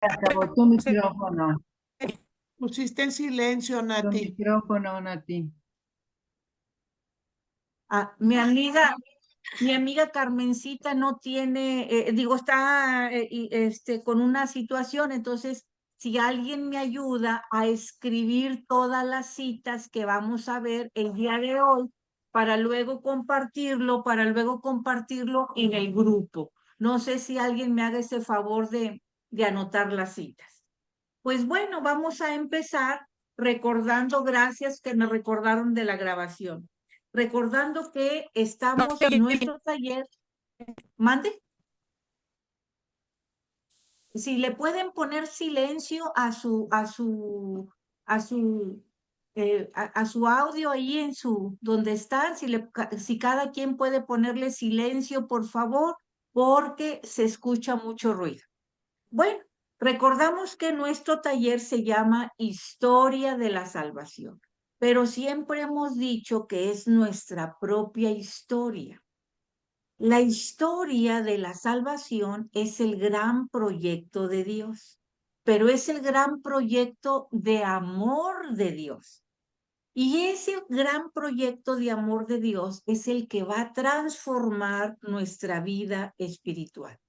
Acabó tu micrófono. Pusiste en silencio, Tu Nati. micrófono, Nati. Mi amiga Carmencita no tiene, está con una situación, entonces si alguien me ayuda a escribir todas las citas que vamos a ver el día de hoy para luego compartirlo en el grupo. No sé si alguien me haga ese favor de anotar las citas. Pues bueno, vamos a empezar recordando, gracias que me recordaron de la grabación. Recordando que estamos en nuestro taller. Mande. Si le pueden poner silencio a su audio ahí en donde están, si cada quien puede ponerle silencio, por favor, porque se escucha mucho ruido. Bueno, recordamos que nuestro taller se llama Historia de la Salvación, pero siempre hemos dicho que es nuestra propia historia. La historia de la salvación es el gran proyecto de Dios, pero es el gran proyecto de amor de Dios. Y ese gran proyecto de amor de Dios es el que va a transformar nuestra vida espiritual.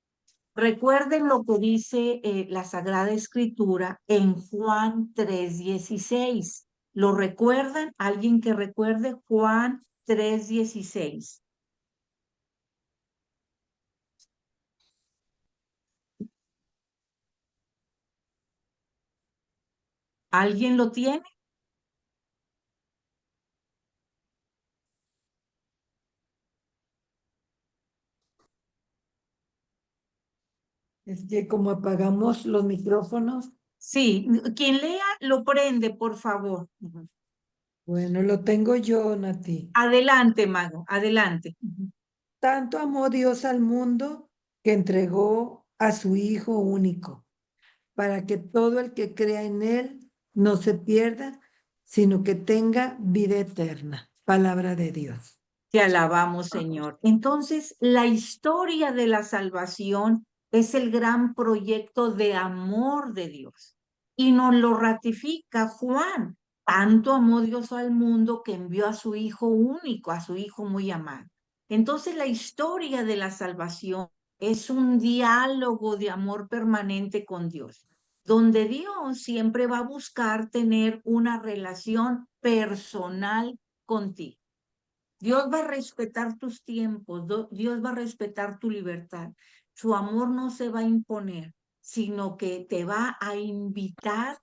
Recuerden lo que dice la Sagrada Escritura en Juan 3:16. ¿Lo recuerdan? ¿Alguien que recuerde Juan 3:16? ¿Alguien lo tiene? Es que como apagamos los micrófonos. Sí, quien lea lo prende, por favor. Bueno, lo tengo yo, Nati. Adelante, Mago, adelante. Tanto amó Dios al mundo que entregó a su Hijo único, para que todo el que crea en Él no se pierda, sino que tenga vida eterna. Palabra de Dios. Te alabamos, Señor. Entonces, la historia de la salvación es el gran proyecto de amor de Dios. Y nos lo ratifica Juan. Tanto amó Dios al mundo que envió a su Hijo único, a su Hijo muy amado. Entonces, la historia de la salvación es un diálogo de amor permanente con Dios, donde Dios siempre va a buscar tener una relación personal contigo. Dios va a respetar tus tiempos, Dios va a respetar tu libertad. Su amor no se va a imponer, sino que te va a invitar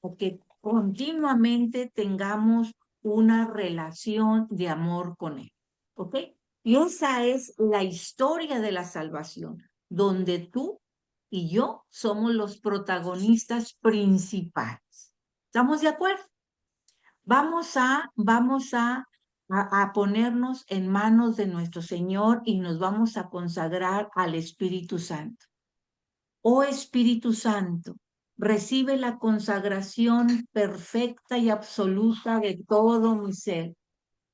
a que continuamente tengamos una relación de amor con Él. ¿Ok? Y esa es la historia de la salvación, donde tú y yo somos los protagonistas principales. ¿Estamos de acuerdo? Vamos a ponernos en manos de nuestro Señor y nos vamos a consagrar al Espíritu Santo. Oh Espíritu Santo, recibe la consagración perfecta y absoluta de todo mi ser.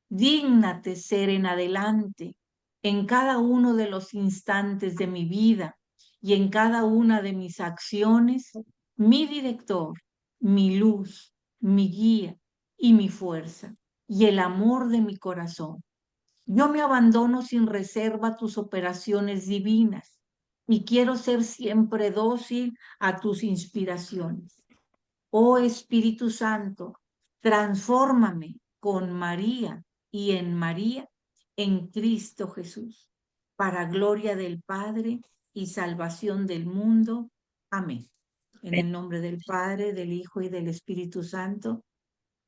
Dígnate ser en adelante, en cada uno de los instantes de mi vida y en cada una de mis acciones, mi director, mi luz, mi guía y mi fuerza y el amor de mi corazón. Yo me abandono sin reserva a tus operaciones divinas y quiero ser siempre dócil a tus inspiraciones. Oh Espíritu Santo, transfórmame con María y en María, en Cristo Jesús, para gloria del Padre y salvación del mundo. Amén. En el nombre del Padre, del Hijo y del Espíritu Santo.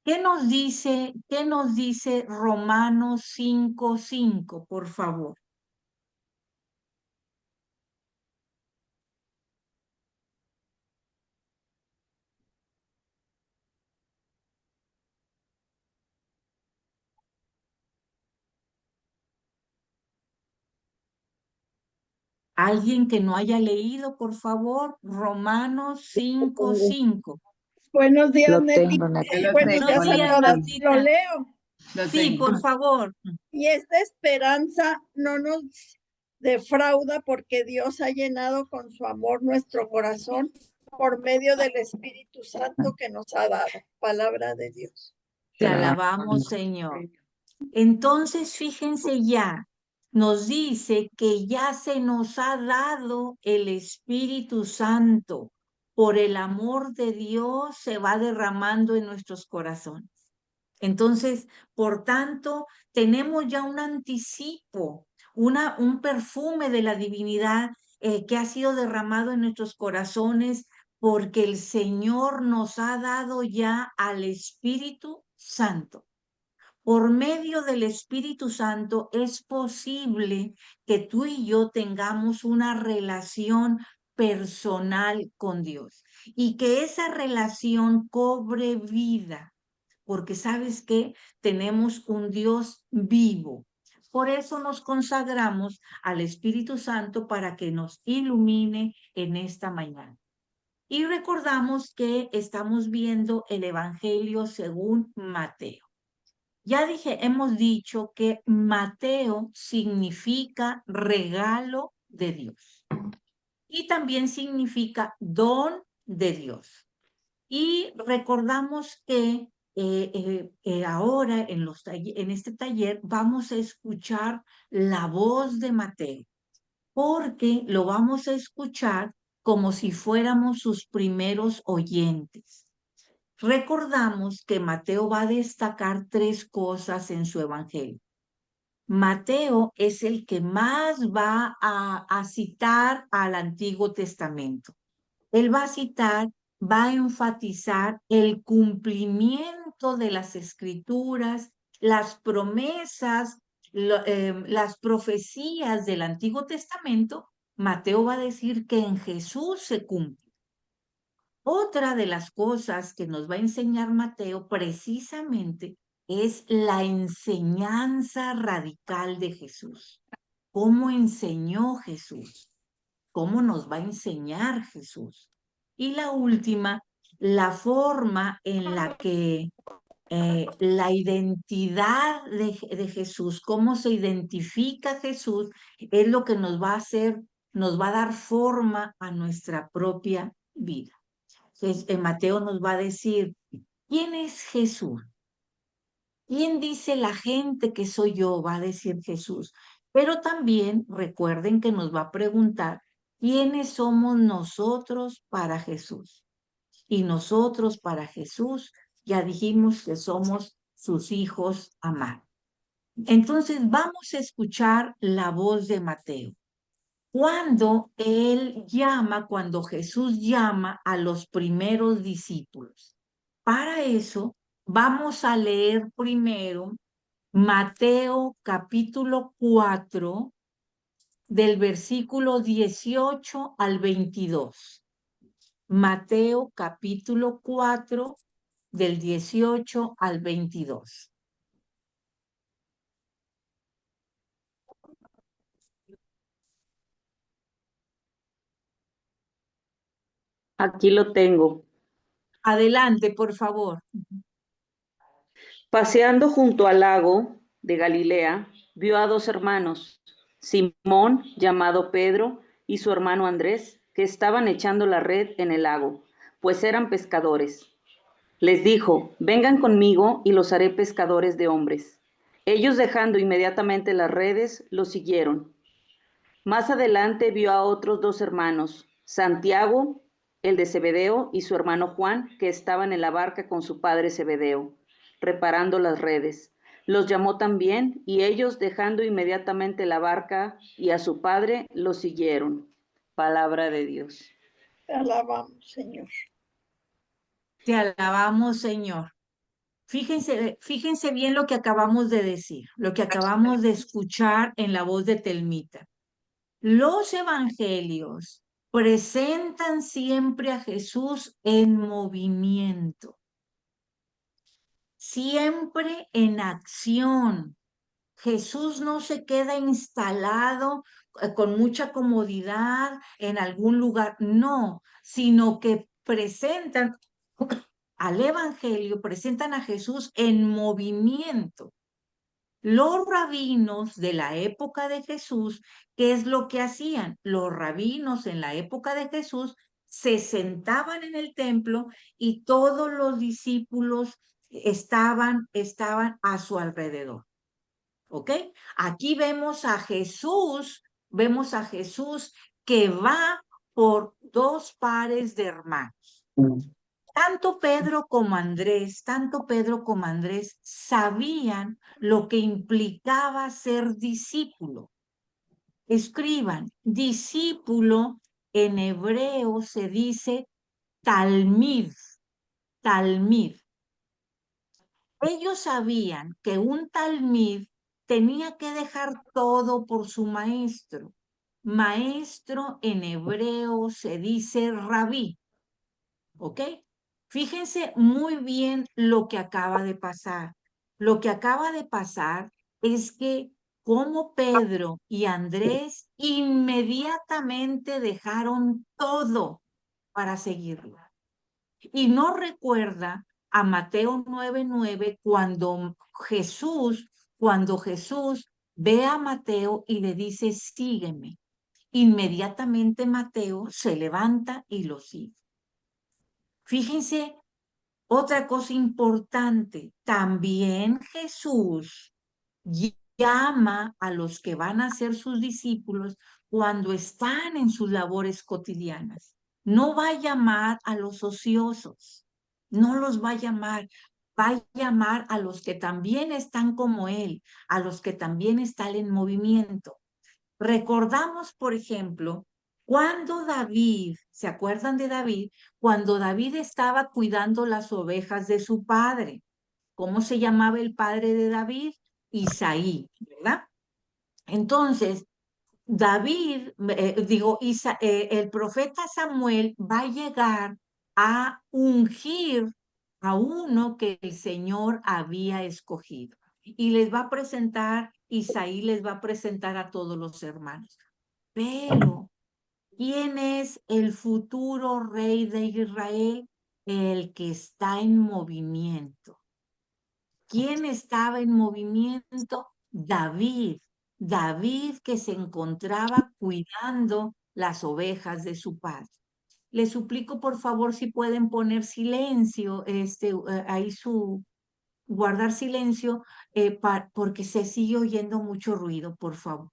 ¿Qué nos dice Romanos 5:5, por favor? Alguien que no haya leído, por favor, Romanos 5:5. Buenos días, Lo Neti. tengo, Nati. Buenos días Buenos a días, todas. Natita. Lo leo. Sí, por favor. Y esta esperanza no nos defrauda porque Dios ha llenado con su amor nuestro corazón por medio del Espíritu Santo que nos ha dado. Palabra de Dios. Te alabamos, Señor. Entonces, fíjense ya, nos dice que ya se nos ha dado el Espíritu Santo. Por el amor de Dios se va derramando en nuestros corazones. Entonces, por tanto, tenemos ya un anticipo, un perfume de la divinidad que ha sido derramado en nuestros corazones porque el Señor nos ha dado ya al Espíritu Santo. Por medio del Espíritu Santo es posible que tú y yo tengamos una relación personal con Dios y que esa relación cobre vida, porque sabes que tenemos un Dios vivo. Por eso nos consagramos al Espíritu Santo para que nos ilumine en esta mañana. Y recordamos que estamos viendo el Evangelio según Mateo. Ya hemos dicho que Mateo significa regalo de Dios y también significa don de Dios. Y recordamos que ahora en este taller vamos a escuchar la voz de Mateo, porque lo vamos a escuchar como si fuéramos sus primeros oyentes. Recordamos que Mateo va a destacar 3 cosas en su evangelio. Mateo es el que más va a citar al Antiguo Testamento. Él va a citar, va a enfatizar el cumplimiento de las escrituras, las promesas, las profecías del Antiguo Testamento. Mateo va a decir que en Jesús se cumple. Otra de las cosas que nos va a enseñar Mateo precisamente es la enseñanza radical de Jesús. ¿Cómo enseñó Jesús? ¿Cómo nos va a enseñar Jesús? Y la última, la forma en la que la identidad de Jesús, cómo se identifica Jesús, es lo que nos va a hacer, nos va a dar forma a nuestra propia vida. Entonces, Mateo nos va a decir, ¿quién es Jesús? ¿Quién dice la gente que soy yo? Va a decir Jesús. Pero también recuerden que nos va a preguntar, ¿quiénes somos nosotros para Jesús? Y nosotros para Jesús, ya dijimos que somos sus hijos amados. Entonces vamos a escuchar la voz de Mateo. Cuando cuando Jesús llama a los primeros discípulos. Para eso vamos a leer primero Mateo capítulo 4 del versículo 18 al 22. Mateo capítulo 4 del 18 al 22. Aquí lo tengo. Adelante, por favor. Paseando junto al lago de Galilea, vio a 2 hermanos, Simón, llamado Pedro, y su hermano Andrés, que estaban echando la red en el lago, pues eran pescadores. Les dijo, vengan conmigo y los haré pescadores de hombres. Ellos, dejando inmediatamente las redes, lo siguieron. Más adelante vio a otros 2 hermanos, Santiago, el de Zebedeo, y su hermano Juan, que estaban en la barca con su padre Zebedeo, reparando las redes. Los llamó también, y ellos, dejando inmediatamente la barca y a su padre, lo siguieron. Palabra de Dios. Te alabamos, Señor. Te alabamos, Señor. Fíjense bien lo que acabamos de decir, lo que acabamos de escuchar en la voz de Telmita. Los evangelios presentan siempre a Jesús en movimiento, siempre en acción. Jesús no se queda instalado con mucha comodidad en algún lugar, no, sino que presentan al evangelio, presentan a Jesús en movimiento. Los rabinos de la época de Jesús, ¿qué es lo que hacían? Los rabinos en la época de Jesús se sentaban en el templo y todos los discípulos estaban a su alrededor. ¿Ok? Aquí vemos a Jesús que va por dos pares de hermanos. Tanto Pedro como Andrés sabían lo que implicaba ser discípulo. Escriban, discípulo en hebreo se dice talmid, talmid. Ellos sabían que un talmid tenía que dejar todo por su maestro. Maestro en hebreo se dice rabí, ¿ok? Fíjense muy bien lo que acaba de pasar. Lo que acaba de pasar es que como Pedro y Andrés inmediatamente dejaron todo para seguirlo. Y no recuerda a Mateo 9:9 cuando Jesús ve a Mateo y le dice, sígueme. Inmediatamente Mateo se levanta y lo sigue. Fíjense, otra cosa importante, también Jesús llama a los que van a ser sus discípulos cuando están en sus labores cotidianas. No va a llamar a los ociosos, no los va a llamar a los que también están como él, a los que también están en movimiento. Recordamos, por ejemplo, cuando David, ¿se acuerdan de David? Cuando David estaba cuidando las ovejas de su padre. ¿Cómo se llamaba el padre de David? Isaí, ¿verdad? Entonces, el profeta Samuel va a llegar a ungir a uno que el Señor había escogido. Y les va a presentar, Isaí les va a presentar a todos los hermanos. Pero, ¿quién es el futuro rey de Israel? El que está en movimiento. ¿Quién estaba en movimiento? David. David que se encontraba cuidando las ovejas de su padre. Les suplico por favor si pueden poner silencio, ahí guardar silencio, porque se sigue oyendo mucho ruido, por favor.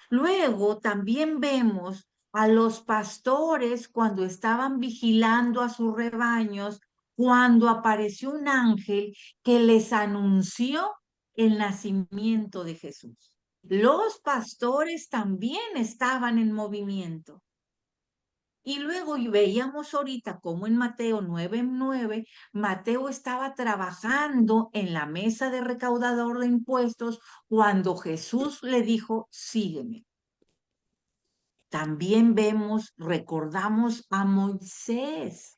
Luego también vemos a los pastores cuando estaban vigilando a sus rebaños, cuando apareció un ángel que les anunció el nacimiento de Jesús. Los pastores también estaban en movimiento. Y luego veíamos ahorita como en Mateo 9:9, Mateo estaba trabajando en la mesa de recaudador de impuestos cuando Jesús le dijo, sígueme. También recordamos a Moisés.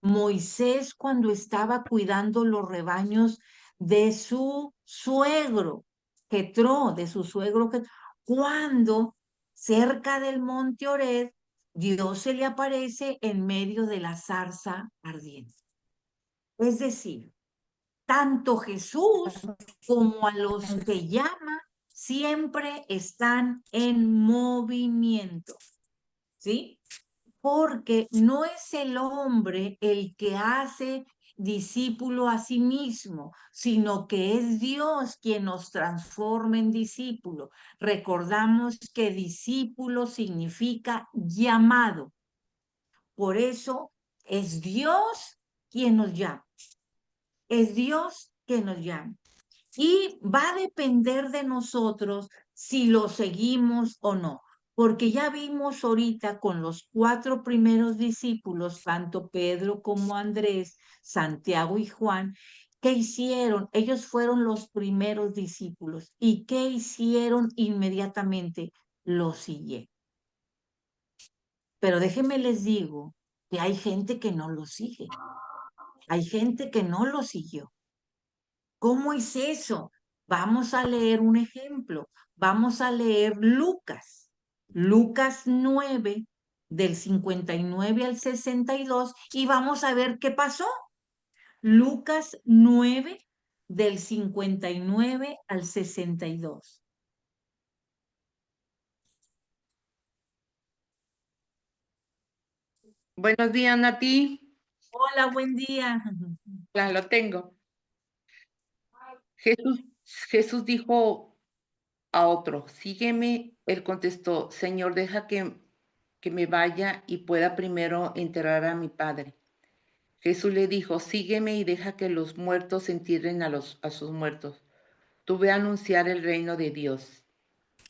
Moisés cuando estaba cuidando los rebaños de su suegro, Jetró, cuando cerca del monte Oreb, Dios se le aparece en medio de la zarza ardiente. Es decir, tanto Jesús como a los que llama siempre están en movimiento, ¿sí? Porque no es el hombre el que hace discípulo a sí mismo, sino que es Dios quien nos transforma en discípulo. Recordamos que discípulo significa llamado. Por eso es Dios quien nos llama. Es Dios quien nos llama. Y va a depender de nosotros si lo seguimos o no. Porque ya vimos ahorita con los 4 primeros discípulos, tanto Pedro como Andrés, Santiago y Juan, ¿qué hicieron? Ellos fueron los primeros discípulos. ¿Y qué hicieron inmediatamente? Lo siguieron. Pero déjenme les digo que hay gente que no lo sigue. Hay gente que no lo siguió. ¿Cómo es eso? Vamos a leer un ejemplo. Vamos a leer Lucas. Lucas 9, del 59 al 62, y vamos a ver qué pasó. Lucas 9, del 59 al 62. Buenos días, Nati. Hola, buen día. Lo tengo. Jesús dijo a otro, sígueme. Él contestó, Señor, deja que me vaya y pueda primero enterrar a mi padre. Jesús le dijo, sígueme y deja que los muertos entierren a sus muertos. Tú ve a anunciar el reino de Dios.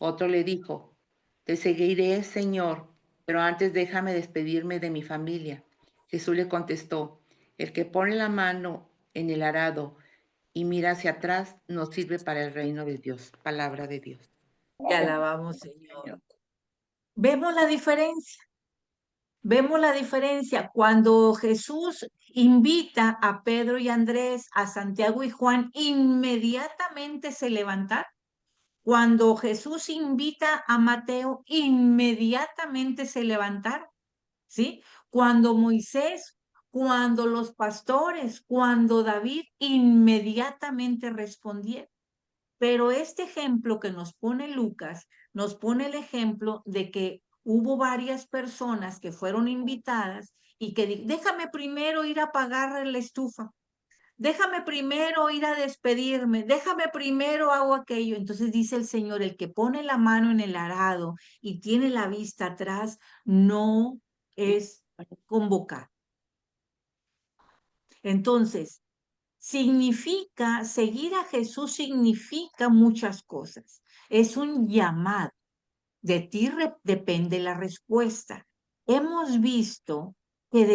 Otro le dijo, te seguiré, Señor, pero antes déjame despedirme de mi familia. Jesús le contestó, el que pone la mano en el arado y mira hacia atrás no sirve para el reino de Dios. Palabra de Dios. Te alabamos, Señor. Vemos la diferencia. Vemos la diferencia cuando Jesús invita a Pedro y Andrés, a Santiago y Juan, inmediatamente se levantaron. Cuando Jesús invita a Mateo, inmediatamente se levantaron, ¿sí? Cuando Moisés, cuando los pastores, cuando David, inmediatamente respondieron. Pero este ejemplo que nos pone Lucas, nos pone el ejemplo de que hubo varias personas que fueron invitadas y que déjame primero ir a apagar la estufa, déjame primero ir a despedirme, déjame primero hago aquello. Entonces dice el Señor, el que pone la mano en el arado y tiene la vista atrás, no es convocado. Entonces, seguir a Jesús significa muchas cosas. Es un llamado. De ti depende la respuesta. Hemos visto que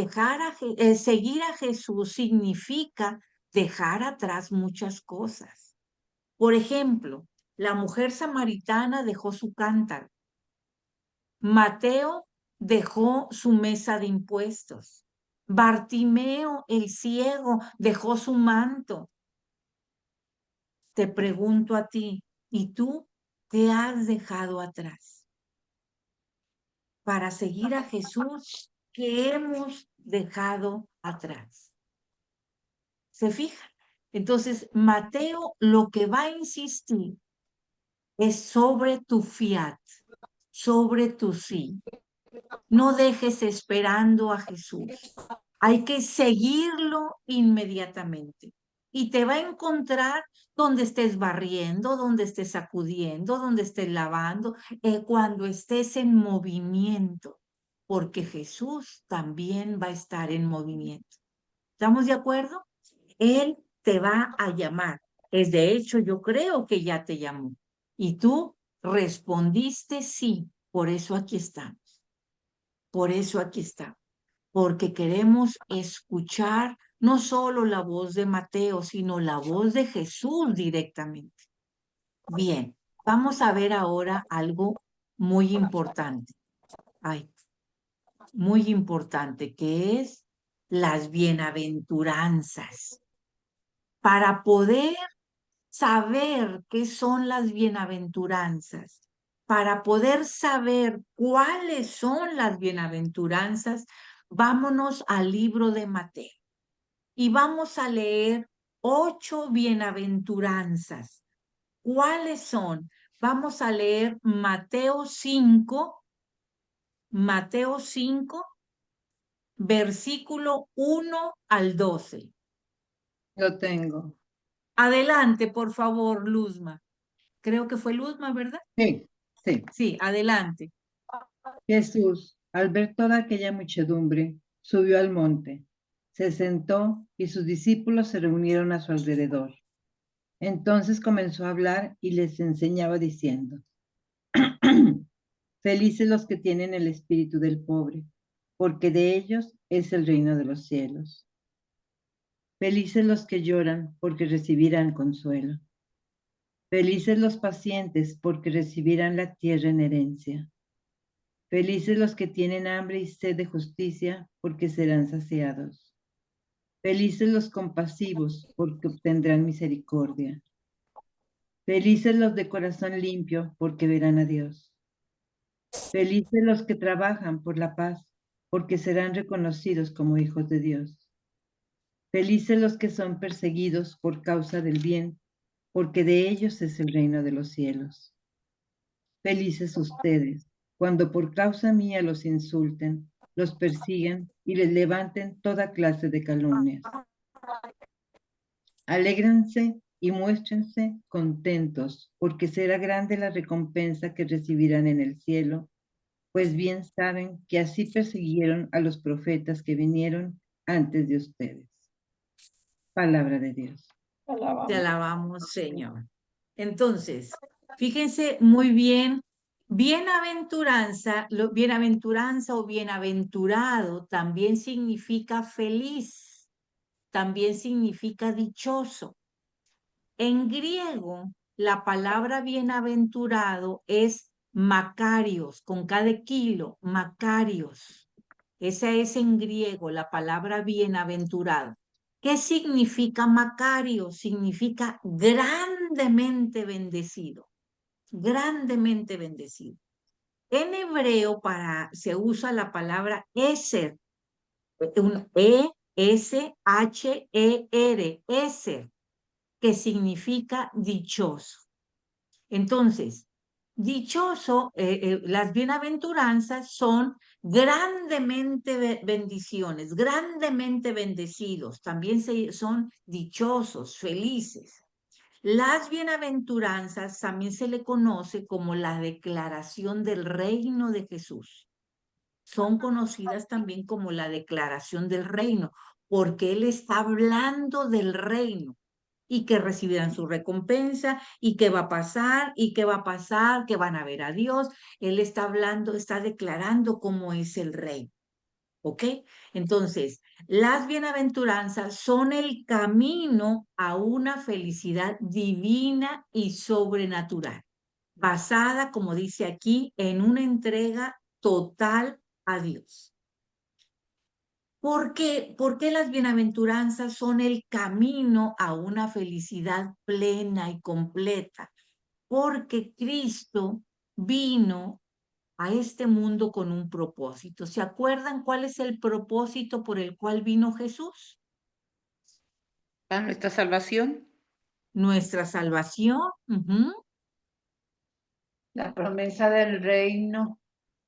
seguir a Jesús significa dejar atrás muchas cosas. Por ejemplo, la mujer samaritana dejó su cántaro. Mateo dejó su mesa de impuestos. Bartimeo, el ciego, dejó su manto. Te pregunto a ti, ¿y tú qué has dejado atrás? Para seguir a Jesús, ¿qué hemos dejado atrás? ¿Se fijan? Entonces, Mateo lo que va a insistir es sobre tu fiat, sobre tu sí. No dejes esperando a Jesús. Hay que seguirlo inmediatamente. Y te va a encontrar donde estés barriendo, donde estés sacudiendo, donde estés lavando, cuando estés en movimiento, porque Jesús también va a estar en movimiento. ¿Estamos de acuerdo? Él te va a llamar. Es de hecho, yo creo que ya te llamó. Y tú respondiste sí. Por eso aquí estamos. Por eso aquí estamos. Porque queremos escuchar no solo la voz de Mateo, sino la voz de Jesús directamente. Bien, vamos a ver ahora algo muy importante. Muy importante, que es las bienaventuranzas. Para poder saber qué son las bienaventuranzas, para poder saber cuáles son las bienaventuranzas, vámonos al libro de Mateo y vamos a leer 8 bienaventuranzas. ¿Cuáles son? Vamos a leer Mateo 5, versículo 1 al 12. Lo tengo. Adelante, por favor, Luzma. Creo que fue Luzma, ¿verdad? Sí, sí. Sí, adelante. Jesús, al ver toda aquella muchedumbre, subió al monte, se sentó y sus discípulos se reunieron a su alrededor. Entonces comenzó a hablar y les enseñaba diciendo, felices los que tienen el espíritu del pobre, porque de ellos es el reino de los cielos. Felices los que lloran, porque recibirán consuelo. Felices los pacientes, porque recibirán la tierra en herencia. Felices los que tienen hambre y sed de justicia, porque serán saciados. Felices los compasivos, porque obtendrán misericordia. Felices los de corazón limpio, porque verán a Dios. Felices los que trabajan por la paz, porque serán reconocidos como hijos de Dios. Felices los que son perseguidos por causa del bien, porque de ellos es el reino de los cielos. Felices ustedes, cuando por causa mía los insulten, los persigan y les levanten toda clase de calumnias. Alégrense y muéstrense contentos, porque será grande la recompensa que recibirán en el cielo, pues bien saben que así persiguieron a los profetas que vinieron antes de ustedes. Palabra de Dios. Te alabamos, Señor. Entonces, fíjense muy bien, bienaventuranza, bienaventuranza o bienaventurado también significa feliz, también significa dichoso. En griego, la palabra bienaventurado es Macarios, con cada kilo, Macarios. Esa es en griego la palabra bienaventurado. ¿Qué significa Macario? Significa grandemente bendecido, grandemente bendecido. En hebreo se usa la palabra Eser, un E-S-H-E-R, Eser, que significa dichoso. Entonces, dichoso, las bienaventuranzas son grandemente bendiciones, grandemente bendecidos, también son dichosos, felices. Las bienaventuranzas también se le conoce como la declaración del reino de Jesús. Son conocidas también como la declaración del reino, porque Él está hablando del reino y que recibirán su recompensa y qué va a pasar y qué va a pasar, que van a ver a Dios. Él está hablando, está declarando cómo es el reino. ¿Ok? Entonces, las bienaventuranzas son el camino a una felicidad divina y sobrenatural, basada, como dice aquí, en una entrega total a Dios. ¿Por qué las bienaventuranzas son el camino a una felicidad plena y completa? Porque Cristo vino a este mundo con un propósito. ¿Se acuerdan cuál es el propósito por el cual vino Jesús? Para nuestra salvación. Nuestra salvación. La promesa del reino.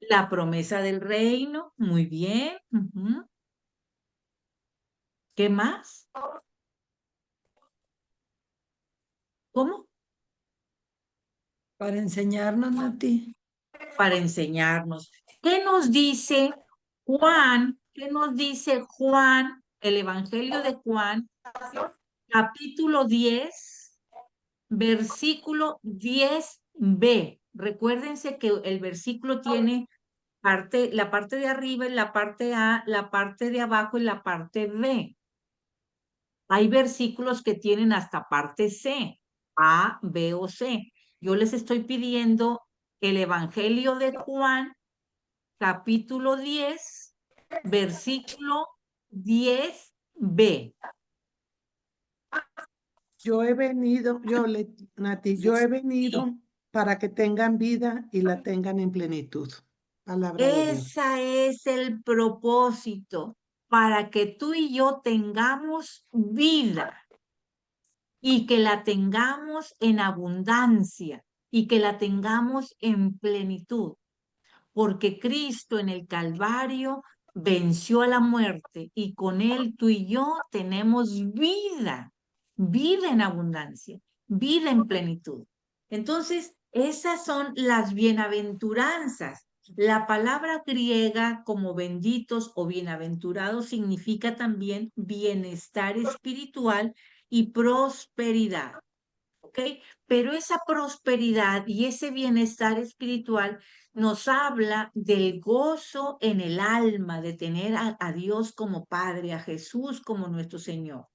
La promesa del reino. Muy bien. ¿Qué más? ¿Cómo? Para enseñarnos a ti. Para enseñarnos. ¿Qué nos dice Juan? ¿Qué nos dice Juan? El Evangelio de Juan, capítulo 10, versículo 10b. Recuérdense que el versículo tiene la parte de arriba y la parte A, la parte de abajo y la parte B. Hay versículos que tienen hasta parte C, A, B o C. Yo les estoy pidiendo el Evangelio de Juan, capítulo 10, versículo 10b. Yo he venido, Nati, yo he venido para que tengan vida y la tengan en plenitud. Palabra de Dios. Ese es el propósito, para que tú y yo tengamos vida y que la tengamos en abundancia y que la tengamos en plenitud. Porque Cristo en el Calvario venció a la muerte y con Él tú y yo tenemos vida, vida en abundancia, vida en plenitud. Entonces, esas son las bienaventuranzas. La palabra griega como benditos o bienaventurados significa también bienestar espiritual y prosperidad. ¿Ok? Pero esa prosperidad y ese bienestar espiritual nos habla del gozo en el alma, de tener a Dios como Padre, a Jesús como nuestro Señor.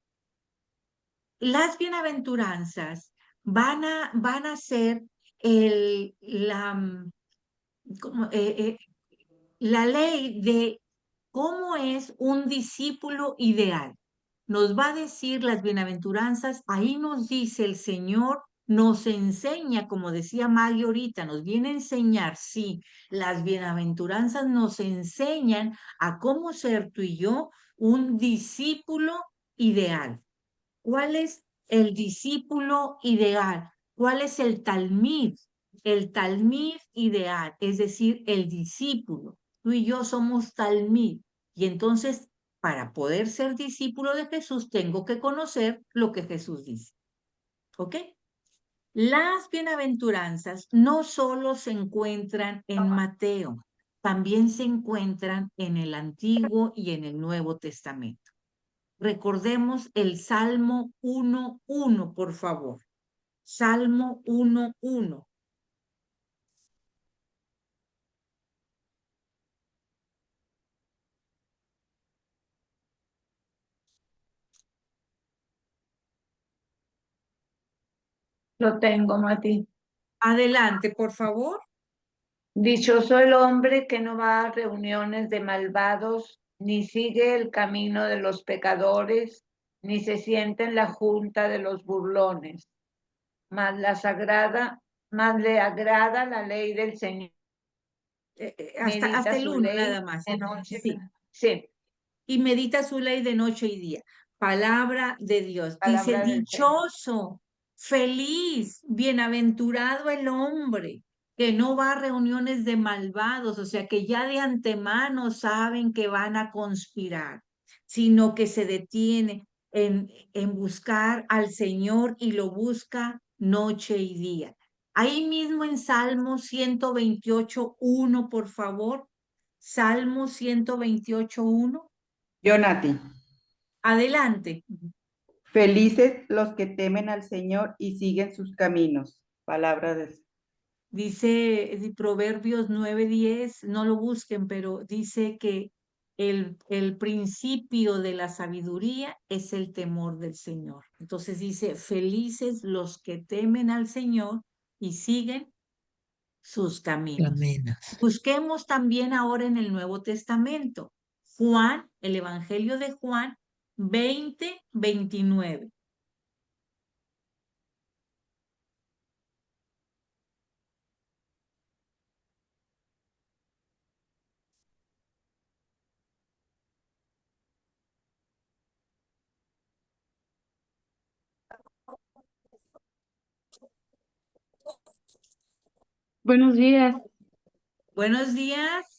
Las bienaventuranzas van a ser la ley de cómo es un discípulo ideal. Nos va a decir las bienaventuranzas, ahí nos dice el Señor, nos enseña, como decía Maggie ahorita, nos viene a enseñar, sí, las bienaventuranzas nos enseñan a cómo ser tú y yo un discípulo ideal. ¿Cuál es el discípulo ideal? ¿Cuál es el talmid? El talmid ideal, es decir, el discípulo. tú y yo somos talmid. Y entonces, para poder ser discípulo de Jesús, tengo que conocer lo que Jesús dice. ¿Ok? Las bienaventuranzas no solo se encuentran en Mateo, también se encuentran en el Antiguo y en el Nuevo Testamento. Recordemos el Salmo 1:1, por favor. Salmo 1:1. Lo tengo, Mati. Adelante, por favor. Dichoso el hombre que no va a reuniones de malvados, ni sigue el camino de los pecadores, ni se sienta en la junta de los burlones. Mas le agrada la ley del Señor. Medita Hasta el su 1 ley nada más. de noche. Sí. Sí, Y medita su ley de noche y día. Palabra de Dios. Dice, palabra del Señor. dichoso, feliz, bienaventurado el hombre que no va a reuniones de malvados, o sea, que ya de antemano saben que van a conspirar, sino que se detiene en buscar al Señor y lo busca noche y día. Ahí mismo en Salmo 128:1, por favor. Salmo 128:1. Yo, Nati. Adelante. Felices los que temen al Señor y siguen sus caminos. Palabra de Dice Proverbios 9:10, no lo busquen, pero dice que el principio de la sabiduría es el temor del Señor. Entonces dice, felices los que temen al Señor y siguen sus caminos. Caminos. Busquemos también ahora en el Nuevo Testamento. Juan, el Evangelio de Juan 20:29. Buenos días. Buenos días.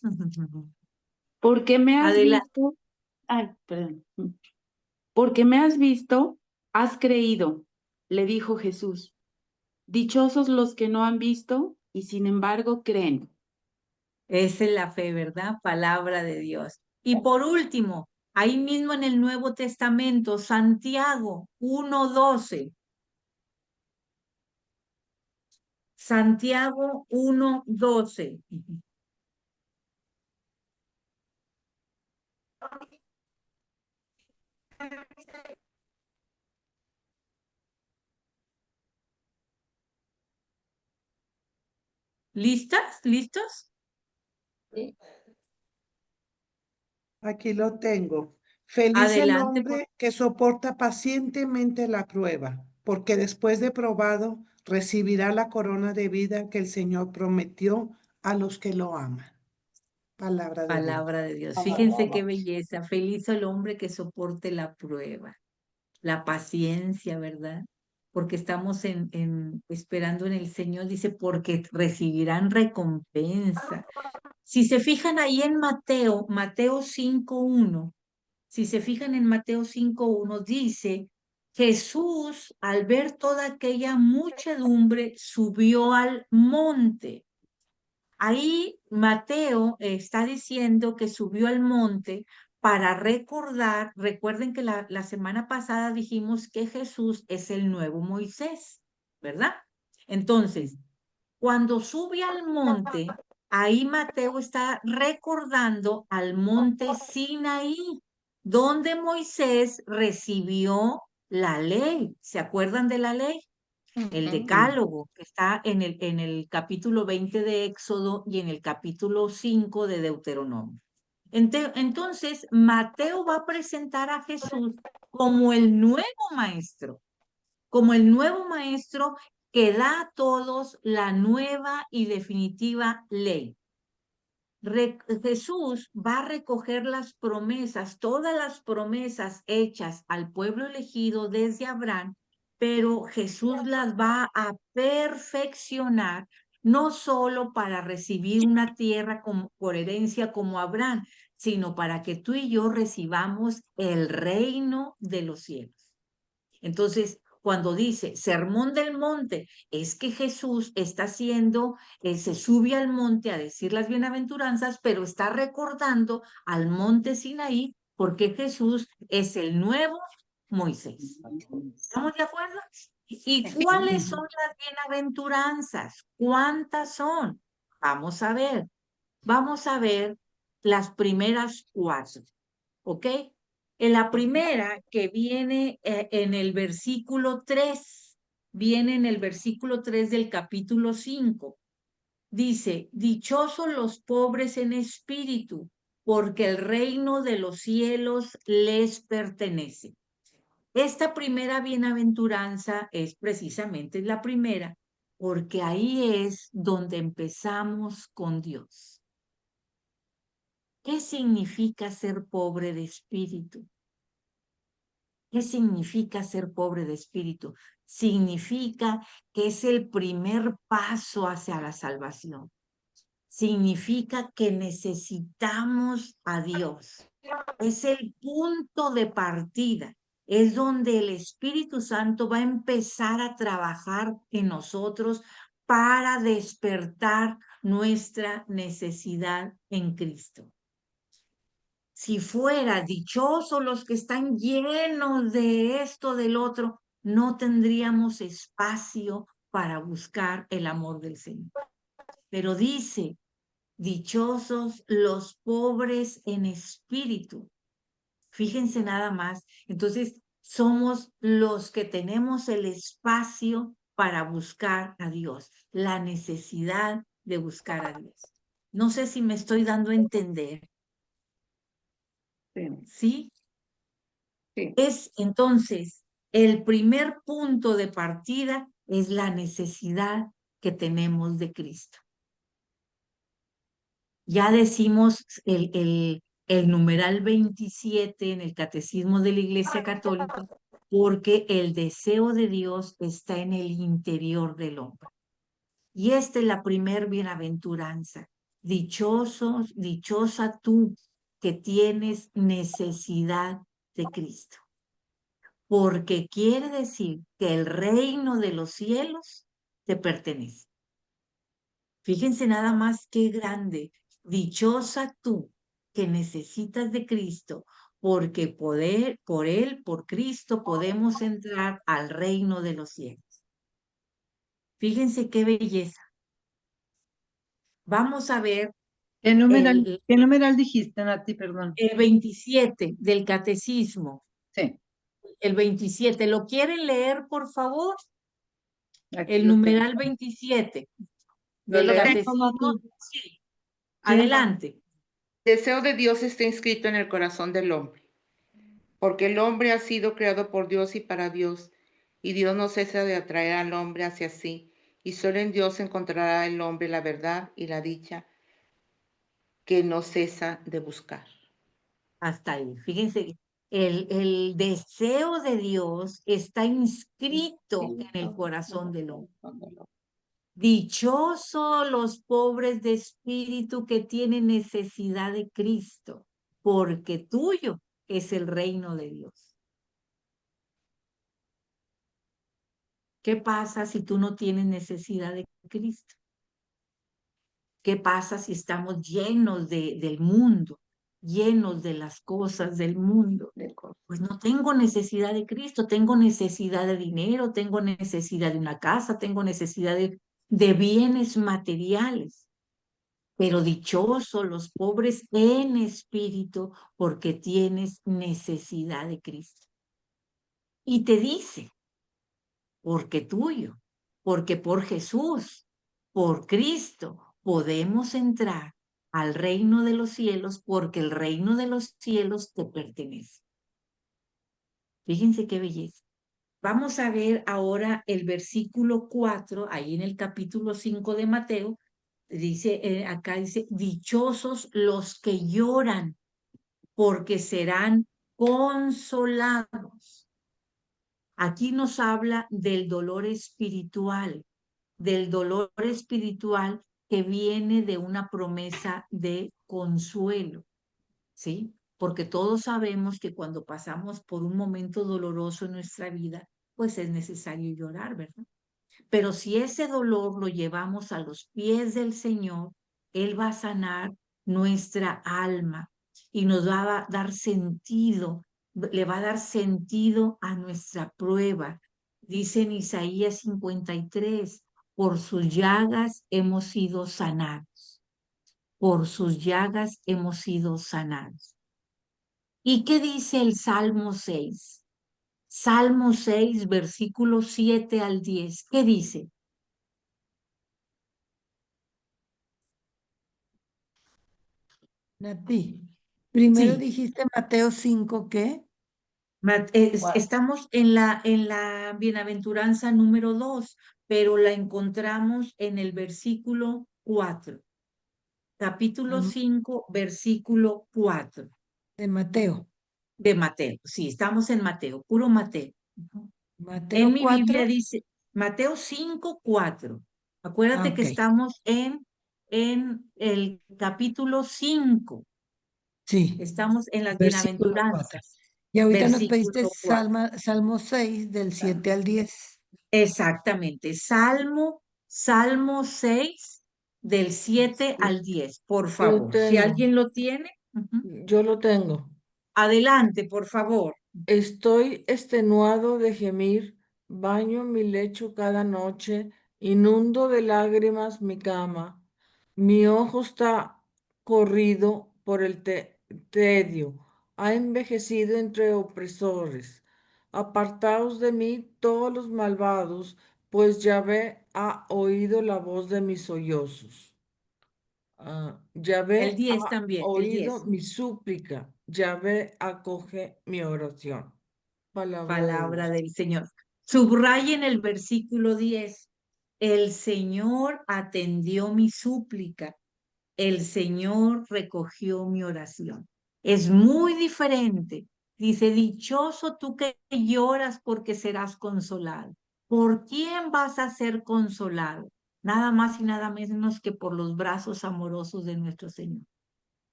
¿Por qué me has Adelante. visto? Ay, perdón. Porque me has visto, has creído, le dijo Jesús. Dichosos los que no han visto y sin embargo creen. Esa es la fe, ¿verdad? Palabra de Dios. Y por último, ahí mismo en el Nuevo Testamento, Santiago 1:12. Santiago 1:12. ¿Listas? ¿Listos? Aquí lo tengo. Feliz el Adelante. hombre que soporta pacientemente la prueba, porque después de probado recibirá la corona de vida que el Señor prometió a los que lo aman. Palabra de Dios. Palabra de Dios. Fíjense qué belleza. Feliz el hombre que soporte la prueba, la paciencia, ¿verdad? Porque estamos esperando en el Señor, dice, porque recibirán recompensa. Si se fijan ahí en Mateo 5:1, si se fijan en Mateo 5:1, dice, Jesús, al ver toda aquella muchedumbre, subió al monte. Ahí Mateo está diciendo que subió al monte para recordar, recuerden que la semana pasada dijimos que Jesús es el nuevo Moisés, ¿verdad? Entonces, cuando sube al monte, ahí Mateo está recordando al monte Sinaí, donde Moisés recibió la ley. ¿Se acuerdan de la ley? El decálogo, que está en el capítulo 20 de Éxodo y en el capítulo 5 de Deuteronomio. Entonces, Mateo va a presentar a Jesús como el nuevo maestro que da a todos la nueva y definitiva ley. Jesús va a recoger las promesas, todas las promesas hechas al pueblo elegido desde Abraham, pero Jesús las va a perfeccionar no solo para recibir una tierra por herencia como Abraham, sino para que tú y yo recibamos el reino de los cielos. Entonces, cuando dice Sermón del Monte, es que Jesús está haciendo, se sube al monte a decir las bienaventuranzas, pero está recordando al monte Sinaí, porque Jesús es el nuevo Moisés. ¿Estamos de acuerdo? ¿Y cuáles son las bienaventuranzas? ¿Cuántas son? Vamos a ver. Vamos a ver las primeras 4, ¿ok? En la primera que viene en el versículo 3, viene en el versículo 3 del capítulo 5. Dice, dichosos los pobres en espíritu, porque el reino de los cielos les pertenece. Esta primera bienaventuranza es precisamente la primera, porque ahí es donde empezamos con Dios. ¿Qué significa ser pobre de espíritu? ¿Qué significa ser pobre de espíritu? Significa que es el primer paso hacia la salvación. Significa que necesitamos a Dios. Es el punto de partida. Es donde el Espíritu Santo va a empezar a trabajar en nosotros para despertar nuestra necesidad en Cristo. Si fuera dichosos los que están llenos de esto, del otro, no tendríamos espacio para buscar el amor del Señor. Pero dice, dichosos los pobres en espíritu. Fíjense nada más. Entonces, somos los que tenemos el espacio para buscar a Dios, la necesidad de buscar a Dios. No sé si me estoy dando a entender. ¿Sí? Sí. Es entonces el primer punto de partida es la necesidad que tenemos de Cristo. Ya decimos el numeral 27 en el Catecismo de la Iglesia Católica, porque el deseo de Dios está en el interior del hombre. Y esta es la primer bienaventuranza. Dichosos, dichosa tú que tienes necesidad de Cristo. Porque quiere decir que el reino de los cielos te pertenece. Fíjense nada más qué grande. Dichosa tú que necesitas de Cristo, porque por Él, por Cristo, podemos entrar al reino de los cielos. Fíjense qué belleza. Vamos a ver ¿Qué numeral dijiste, Nati? Perdón. el 27 del Catecismo. Sí. El 27. ¿Lo quieren leer, por favor? Aquí El lo numeral tengo. 27 Yo del lo tengo, Catecismo. Nati. Sí. Adelante. El deseo de Dios está inscrito en el corazón del hombre, porque el hombre ha sido creado por Dios y para Dios, y Dios no cesa de atraer al hombre hacia sí, y solo en Dios encontrará el hombre la verdad y la dicha que no cesa de buscar. Hasta ahí. Fíjense, el deseo de Dios está inscrito en el corazón del hombre. Dichosos los pobres de espíritu que tienen necesidad de Cristo, porque tuyo es el reino de Dios. ¿Qué pasa si tú no tienes necesidad de Cristo? ¿Qué pasa si estamos llenos del mundo, llenos de las cosas del mundo? Pues no tengo necesidad de Cristo, tengo necesidad de dinero, tengo necesidad de una casa, tengo necesidad de bienes materiales. Pero dichosos los pobres en espíritu, porque tienes necesidad de Cristo. Y te dice, porque tuyo, porque por Jesús, por Cristo, podemos entrar al reino de los cielos, porque el reino de los cielos te pertenece. Fíjense qué belleza. Vamos a ver ahora el versículo 4, ahí en el capítulo 5 de Mateo, dice, acá dice, dichosos los que lloran, porque serán consolados. Aquí nos habla del dolor espiritual, del dolor espiritual que viene de una promesa de consuelo, ¿sí? Porque todos sabemos que cuando pasamos por un momento doloroso en nuestra vida, pues es necesario llorar, ¿verdad? Pero si ese dolor lo llevamos a los pies del Señor, Él va a sanar nuestra alma y nos va a dar sentido, le va a dar sentido a nuestra prueba. Dice en Isaías 53, por sus llagas hemos sido sanados, por sus llagas hemos sido sanados. ¿Y qué dice el Salmo 6? Salmo 6, versículos 7 al 10. ¿Qué dice? Nati, primero Sí, dijiste Mateo 5, ¿qué? estamos en la bienaventuranza número 2, pero la encontramos en el versículo 4. Capítulo Am- 5, versículo 4 De Mateo. de Mateo. Sí, estamos en Mateo, puro Mateo. Ujú. En Mateo mi Biblia 4. dice Mateo 5, 4. Acuérdate que Ok. estamos en el capítulo 5. Sí, Estamos en las versículo 4. bienaventuranzas, Y ahorita nos pediste versículo 4. Salmo 6 del 7 al 10. Exactamente. Salmo 6, del 7 Sí, al 10, por yo favor. Si tengo, alguien lo tiene, ujú. yo lo tengo. Adelante, por favor. Estoy extenuado de gemir, baño mi lecho cada noche, inundo de lágrimas mi cama. Mi ojo está corrido por el tedio, ha envejecido entre opresores. Apartaos de mí todos los malvados, pues Yahvé ha oído la voz de mis sollozos. El Yahvé 10 ha también, el oído 10. mi súplica. Yahvé acoge mi oración. Palabra de Palabra Dios. del Señor. Subrayen el versículo 10. El Señor atendió mi súplica. El Señor recogió mi oración. Es muy diferente. Dice, dichoso tú que lloras porque serás consolado. ¿Por quién vas a ser consolado? Nada más y nada menos que por los brazos amorosos de nuestro Señor.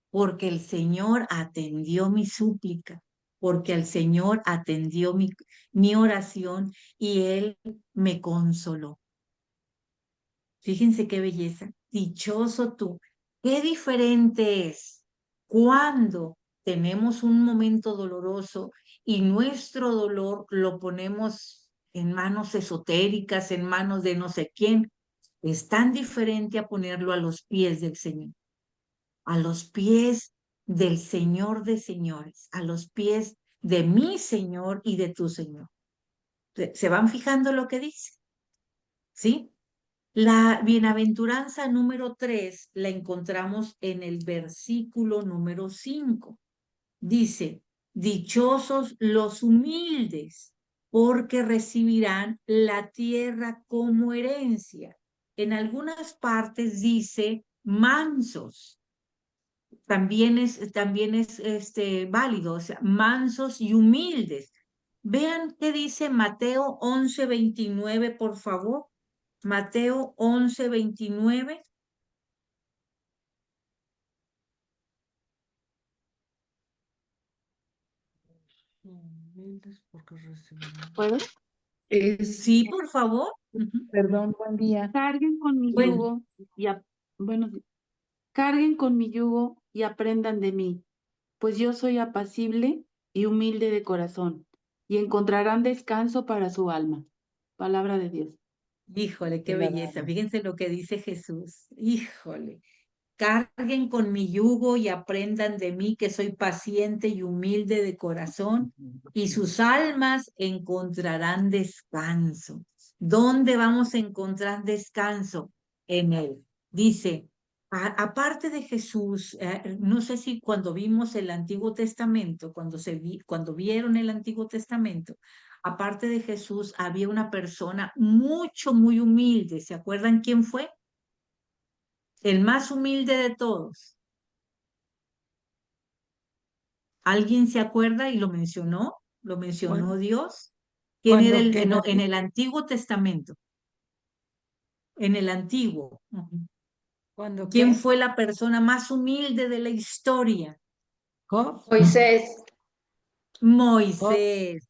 Porque el Señor atendió mi súplica, porque el Señor atendió mi oración y Él me consoló. Fíjense qué belleza. Dichoso tú. Qué diferente es cuando tenemos un momento doloroso y nuestro dolor lo ponemos en manos esotéricas, en manos de no sé quién. Es tan diferente a ponerlo a los pies del Señor, a los pies del Señor de señores, a los pies de mi Señor y de tu Señor. ¿Se van fijando lo que dice? ¿Sí? La bienaventuranza número 3 la encontramos en el versículo número 5. Dice, dichosos los humildes, porque recibirán la tierra como herencia. En algunas partes dice mansos. También es válido, o sea, mansos y humildes. Vean qué dice Mateo 11:29, por favor. Mateo 11:29. Humildes porque recibirán. ¿Puedo? Sí, por favor. Ujú. Perdón, buen día. Carguen con mi Bueno, yugo y carguen con mi yugo y aprendan de mí, pues yo soy apacible y humilde de corazón, y encontrarán descanso para su alma. Palabra de Dios. híjole, qué Te la belleza. damos. Fíjense lo que dice Jesús. Híjole. Carguen con mi yugo y aprendan de mí que soy paciente y humilde de corazón, y sus almas encontrarán descanso. ¿Dónde vamos a encontrar descanso? En Él. Dice, aparte de Jesús, no sé si cuando vimos el Antiguo Testamento, cuando vieron el Antiguo Testamento, aparte de Jesús, había una persona muy humilde. ¿Se acuerdan quién fue? El más humilde de todos. ¿Alguien se acuerda y lo mencionó? ¿Lo mencionó Cuando, Dios? ¿Quién era cuando que no, en Nati, el Antiguo Testamento? en el antiguo. ¿Cuándo ¿Quién qué? fue la persona más humilde de la historia? ¿Job? Moisés. Moisés. Ah,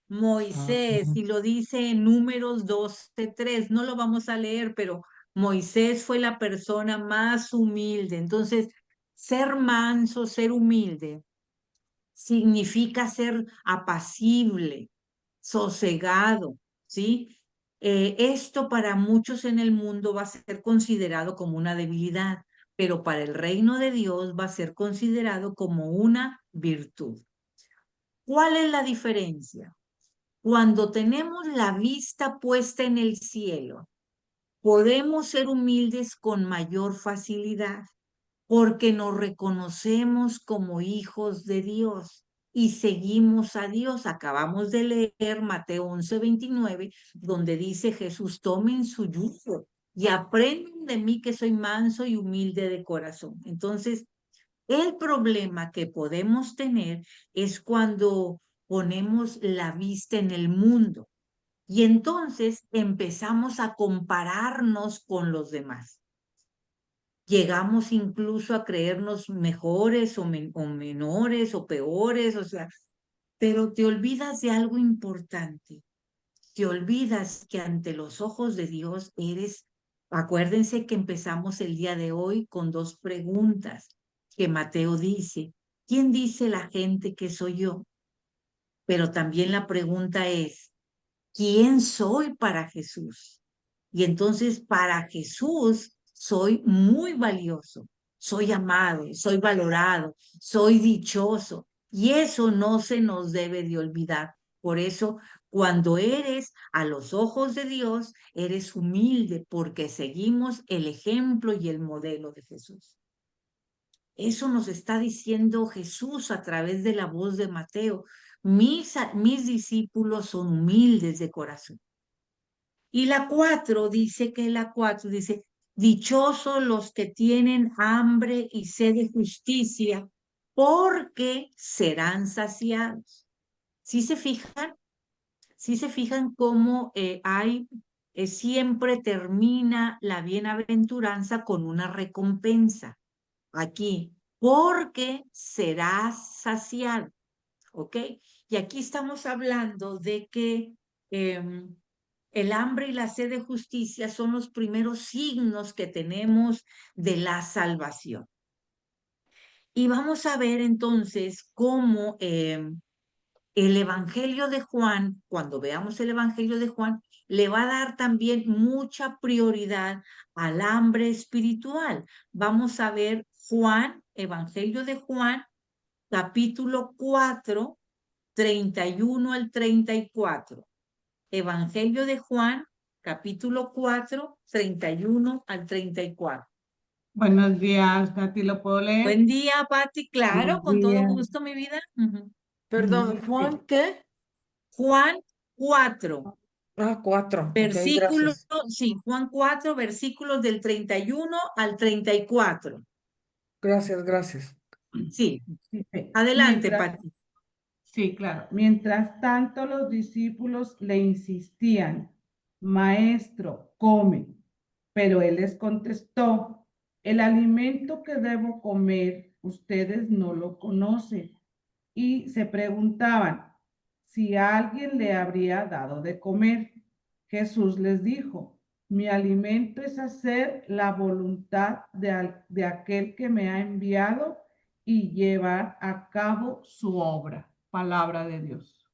Moisés, y lo dice en Números 12:3, no lo vamos a leer, pero Moisés fue la persona más humilde. Entonces, ser manso, ser humilde, significa ser apacible, sosegado, ¿sí? Esto para muchos en el mundo va a ser considerado como una debilidad, pero para el reino de Dios va a ser considerado como una virtud. ¿Cuál es la diferencia? Cuando tenemos la vista puesta en el cielo, podemos ser humildes con mayor facilidad porque nos reconocemos como hijos de Dios y seguimos a Dios. Acabamos de leer Mateo 11:29, donde dice Jesús: tomen su yugo y aprendan de mí que soy manso y humilde de corazón. Entonces, el problema que podemos tener es cuando ponemos la vista en el mundo y entonces empezamos a compararnos con los demás. Llegamos incluso a creernos mejores o menores o peores, o sea, pero te olvidas de algo importante. Te olvidas que ante los ojos de Dios eres, acuérdense que empezamos el día de hoy con 2 preguntas que Mateo dice: ¿quién dice la gente que soy yo? Pero también la pregunta es: ¿quién soy para Jesús? Y entonces para Jesús soy muy valioso, soy amado, soy valorado, soy dichoso. Y eso no se nos debe de olvidar. Por eso, cuando eres a los ojos de Dios, eres humilde porque seguimos el ejemplo y el modelo de Jesús. Eso nos está diciendo Jesús a través de la voz de Mateo. Mis discípulos son humildes de corazón. Y la 4 dice dichosos los que tienen hambre y sed de justicia, porque serán saciados. ¿Sí se fijan? ¿Sí se fijan cómo siempre termina la bienaventuranza con una recompensa? Aquí, porque serás saciado, ¿ok? Y aquí estamos hablando de que el hambre y la sed de justicia son los primeros signos que tenemos de la salvación. Y vamos a ver entonces cómo el Evangelio de Juan, cuando veamos el Evangelio de Juan, le va a dar también mucha prioridad al hambre espiritual. Vamos a ver Juan, Evangelio de Juan, capítulo 4, 31 al 34. Evangelio de Juan, capítulo 4, 31 al 34. Buenos días, Nati, ¿lo puedo leer? Buen día, Pati. Claro, Buenos con todo días. gusto, mi vida. Perdón, Juan, ¿qué? Juan 4, 4. Ok, versículos, gracias. sí, Juan 4, versículos del 31 al 34. Gracias, gracias. Sí, Dice, adelante, Pati. sí, claro. Mientras tanto, los discípulos le insistían: Maestro, come. Pero él les contestó: el alimento que debo comer, ustedes no lo conocen. Y se preguntaban si alguien le habría dado de comer. Jesús les dijo: mi alimento es hacer la voluntad de aquel que me ha enviado y llevar a cabo su obra. Palabra de Dios.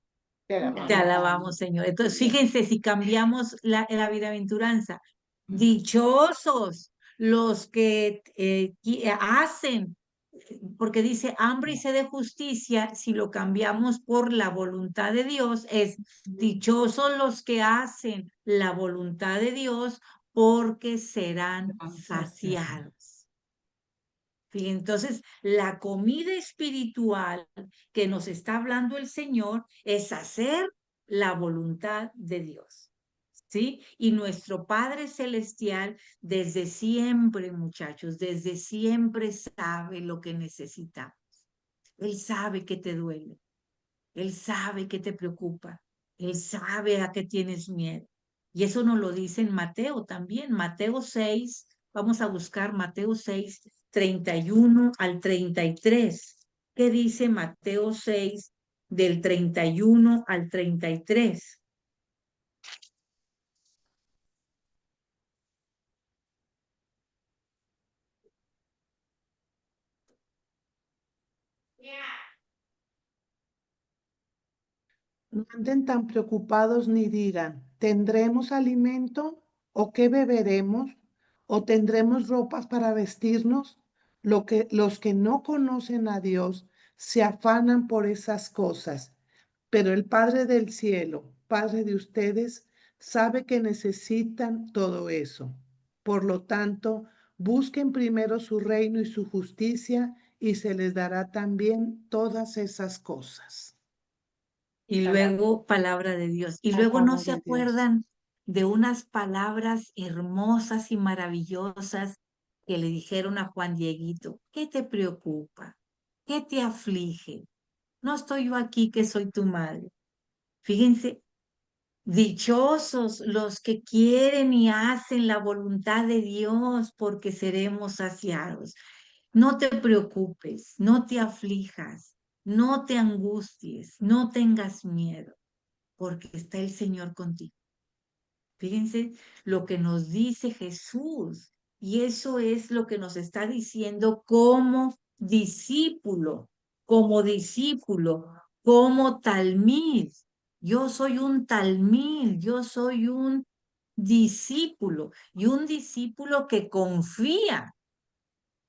Te alabamos, Señor. Entonces, fíjense si cambiamos la bienaventuranza. Dichosos los que hacen, porque dice hambre y sed de justicia, si lo cambiamos por la voluntad de Dios, es dichosos los que hacen la voluntad de Dios, porque serán saciados. Entonces, la comida espiritual que nos está hablando el Señor es hacer la voluntad de Dios. ¿Sí? Y nuestro Padre Celestial desde siempre, muchachos, desde siempre sabe lo que necesitamos. Él sabe que te duele. Él sabe que te preocupa. Él sabe a qué tienes miedo. Y eso nos lo dice en Mateo también. Mateo 6, vamos a buscar Mateo 6, 31 al 33. ¿Qué dice Mateo 6 del 31 al 33? No anden tan preocupados ni digan, ¿tendremos alimento o qué beberemos? ¿O tendremos ropas para vestirnos? Los que no conocen a Dios se afanan por esas cosas, pero el Padre del cielo, Padre de ustedes, sabe que necesitan todo eso. Por lo tanto, busquen primero su reino y su justicia y se les dará también todas esas cosas. Y luego palabra de Dios. Y luego no se acuerdan de unas palabras hermosas y maravillosas que le dijeron a Juan Dieguito. ¿Qué te preocupa? ¿Qué te aflige? No estoy yo aquí que soy tu madre. Fíjense, dichosos los que quieren y hacen la voluntad de Dios porque seremos saciados. No te preocupes, no te aflijas, no te angusties, no tengas miedo, porque está el Señor contigo. Fíjense lo que nos dice Jesús, y eso es lo que nos está diciendo como discípulo, como talmid. Yo soy un talmid, yo soy un discípulo, y un discípulo que confía,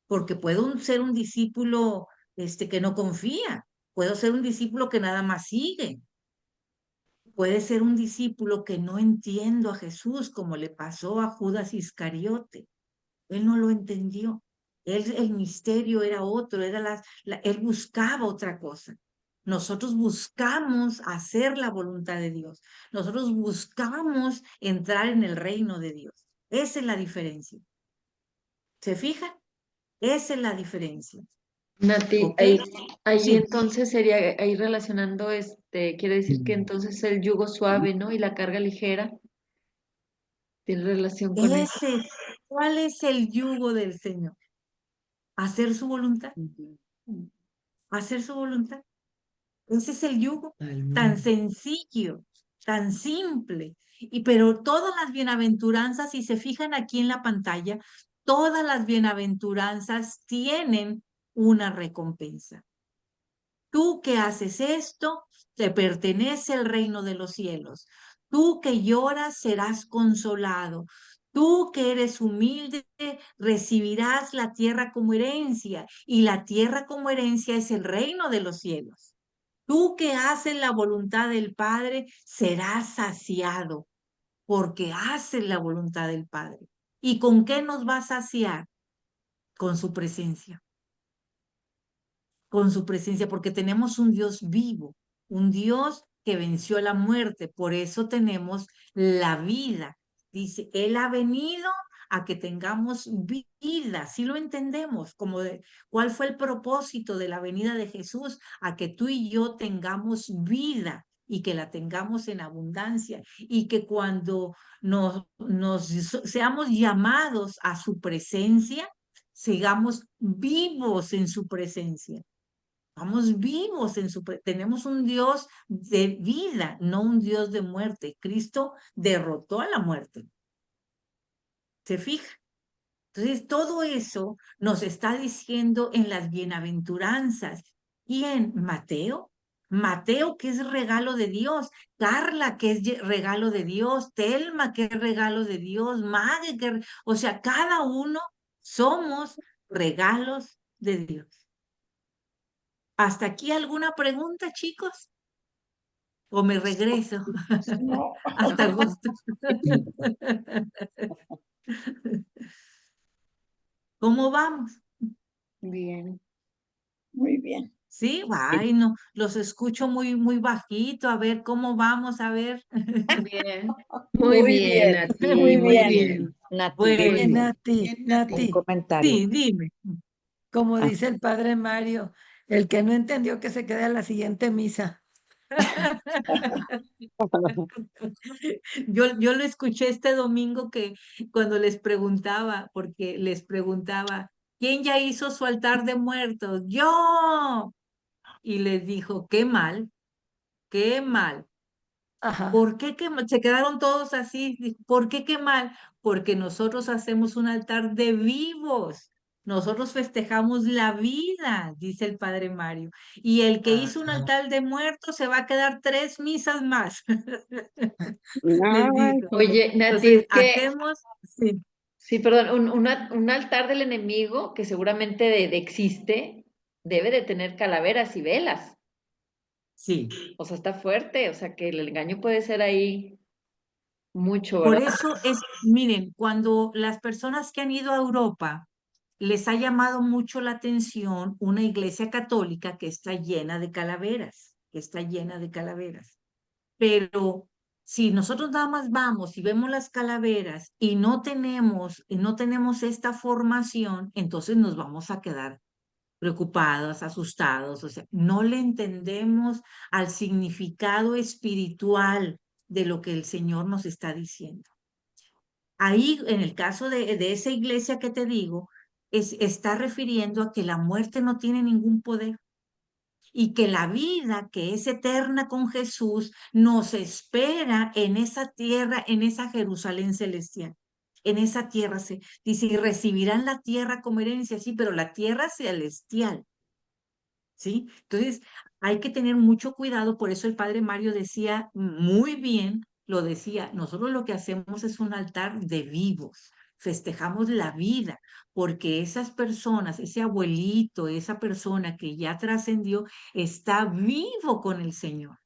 porque puedo ser un discípulo que no confía, puedo ser un discípulo que nada más sigue. Puede ser un discípulo que no entiendo a Jesús, como le pasó a Judas Iscariote. Él no lo entendió. El misterio era otro, él buscaba otra cosa. Nosotros buscamos hacer la voluntad de Dios. Nosotros buscamos entrar en el reino de Dios. Esa es la diferencia. ¿Se fijan? Esa es la diferencia. Nati, ¿Ok? ahí Sí. entonces sería, ahí relacionando, quiere decir que entonces el yugo suave, ¿no? Y la carga ligera tiene relación con eso. ¿Cuál es el yugo del Señor? Hacer su voluntad. Hacer su voluntad. Ese es el yugo, tan sencillo, tan simple. Pero todas las bienaventuranzas, si se fijan aquí en la pantalla, todas las bienaventuranzas tienen una recompensa. Tú que haces esto, te pertenece el reino de los cielos. Tú que lloras, serás consolado. Tú que eres humilde, recibirás la tierra como herencia. Y la tierra como herencia es el reino de los cielos. Tú que haces la voluntad del Padre, serás saciado, porque haces la voluntad del Padre. ¿Y con qué nos va a saciar? Con su presencia. Con su presencia, porque tenemos un Dios vivo, un Dios que venció la muerte, por eso tenemos la vida. Dice, Él ha venido a que tengamos vida, si lo entendemos, cuál fue el propósito de la venida de Jesús, a que tú y yo tengamos vida y que la tengamos en abundancia y que cuando seamos llamados a su presencia, sigamos vivos en su presencia. Vamos vivos tenemos un Dios de vida, no un Dios de muerte. Cristo derrotó a la muerte. ¿Se fija? Entonces, todo eso nos está diciendo en las bienaventuranzas. Y en Mateo, que es regalo de Dios, Carla, que es regalo de Dios, Telma, que es regalo de Dios, Madre, o sea, cada uno somos regalos de Dios. ¿Hasta aquí alguna pregunta, chicos? ¿O me regreso? No. Hasta agosto. ¿Cómo vamos? Bien. Muy bien. Sí, ay, no, los escucho muy, muy bajito. A ver, ¿cómo vamos? A ver. Bien. Muy bien, Nati. Muy Muy bien. bien. Nati, Bueno, Nati, Un comentario. sí, dime. como dice el padre Mario, el que no entendió que se quede a la siguiente misa. Yo lo escuché este domingo que cuando les preguntaba, porque les preguntaba, ¿quién ya hizo su altar de muertos? Yo. Y les dijo, qué mal, qué mal. Ajá. ¿Por qué qué mal? Se quedaron todos así. ¿Por qué qué mal? Porque nosotros hacemos un altar de vivos. Nosotros festejamos la vida, dice el padre Mario. Y el que hizo un altar de muertos se va a quedar 3 misas más. Les Ay, dijo. Oye, Nati, Entonces, es que hacemos, sí, sí, perdón, un altar del enemigo que seguramente existe, debe de tener calaveras y velas. sí. O sea, está fuerte, o sea, que el engaño puede ser ahí mucho, Por ¿verdad? eso es, miren, cuando las personas que han ido a Europa les ha llamado mucho la atención una iglesia católica que está llena de calaveras, que está llena de calaveras. Pero si nosotros nada más vamos y vemos las calaveras y no tenemos esta formación, entonces nos vamos a quedar preocupados, asustados, o sea, no le entendemos al significado espiritual de lo que el Señor nos está diciendo. Ahí, en el caso de esa iglesia que te digo, está refiriendo a que la muerte no tiene ningún poder y que la vida que es eterna con Jesús nos espera en esa tierra, en esa Jerusalén celestial. En esa tierra se dice, y recibirán la tierra como herencia, sí, pero la tierra celestial. ¿Sí? Entonces, hay que tener mucho cuidado, por eso el padre Mario decía muy bien, lo decía, nosotros lo que hacemos es un altar de vivos, festejamos la vida, porque esas personas, ese abuelito, esa persona que ya trascendió, está vivo con el Señor,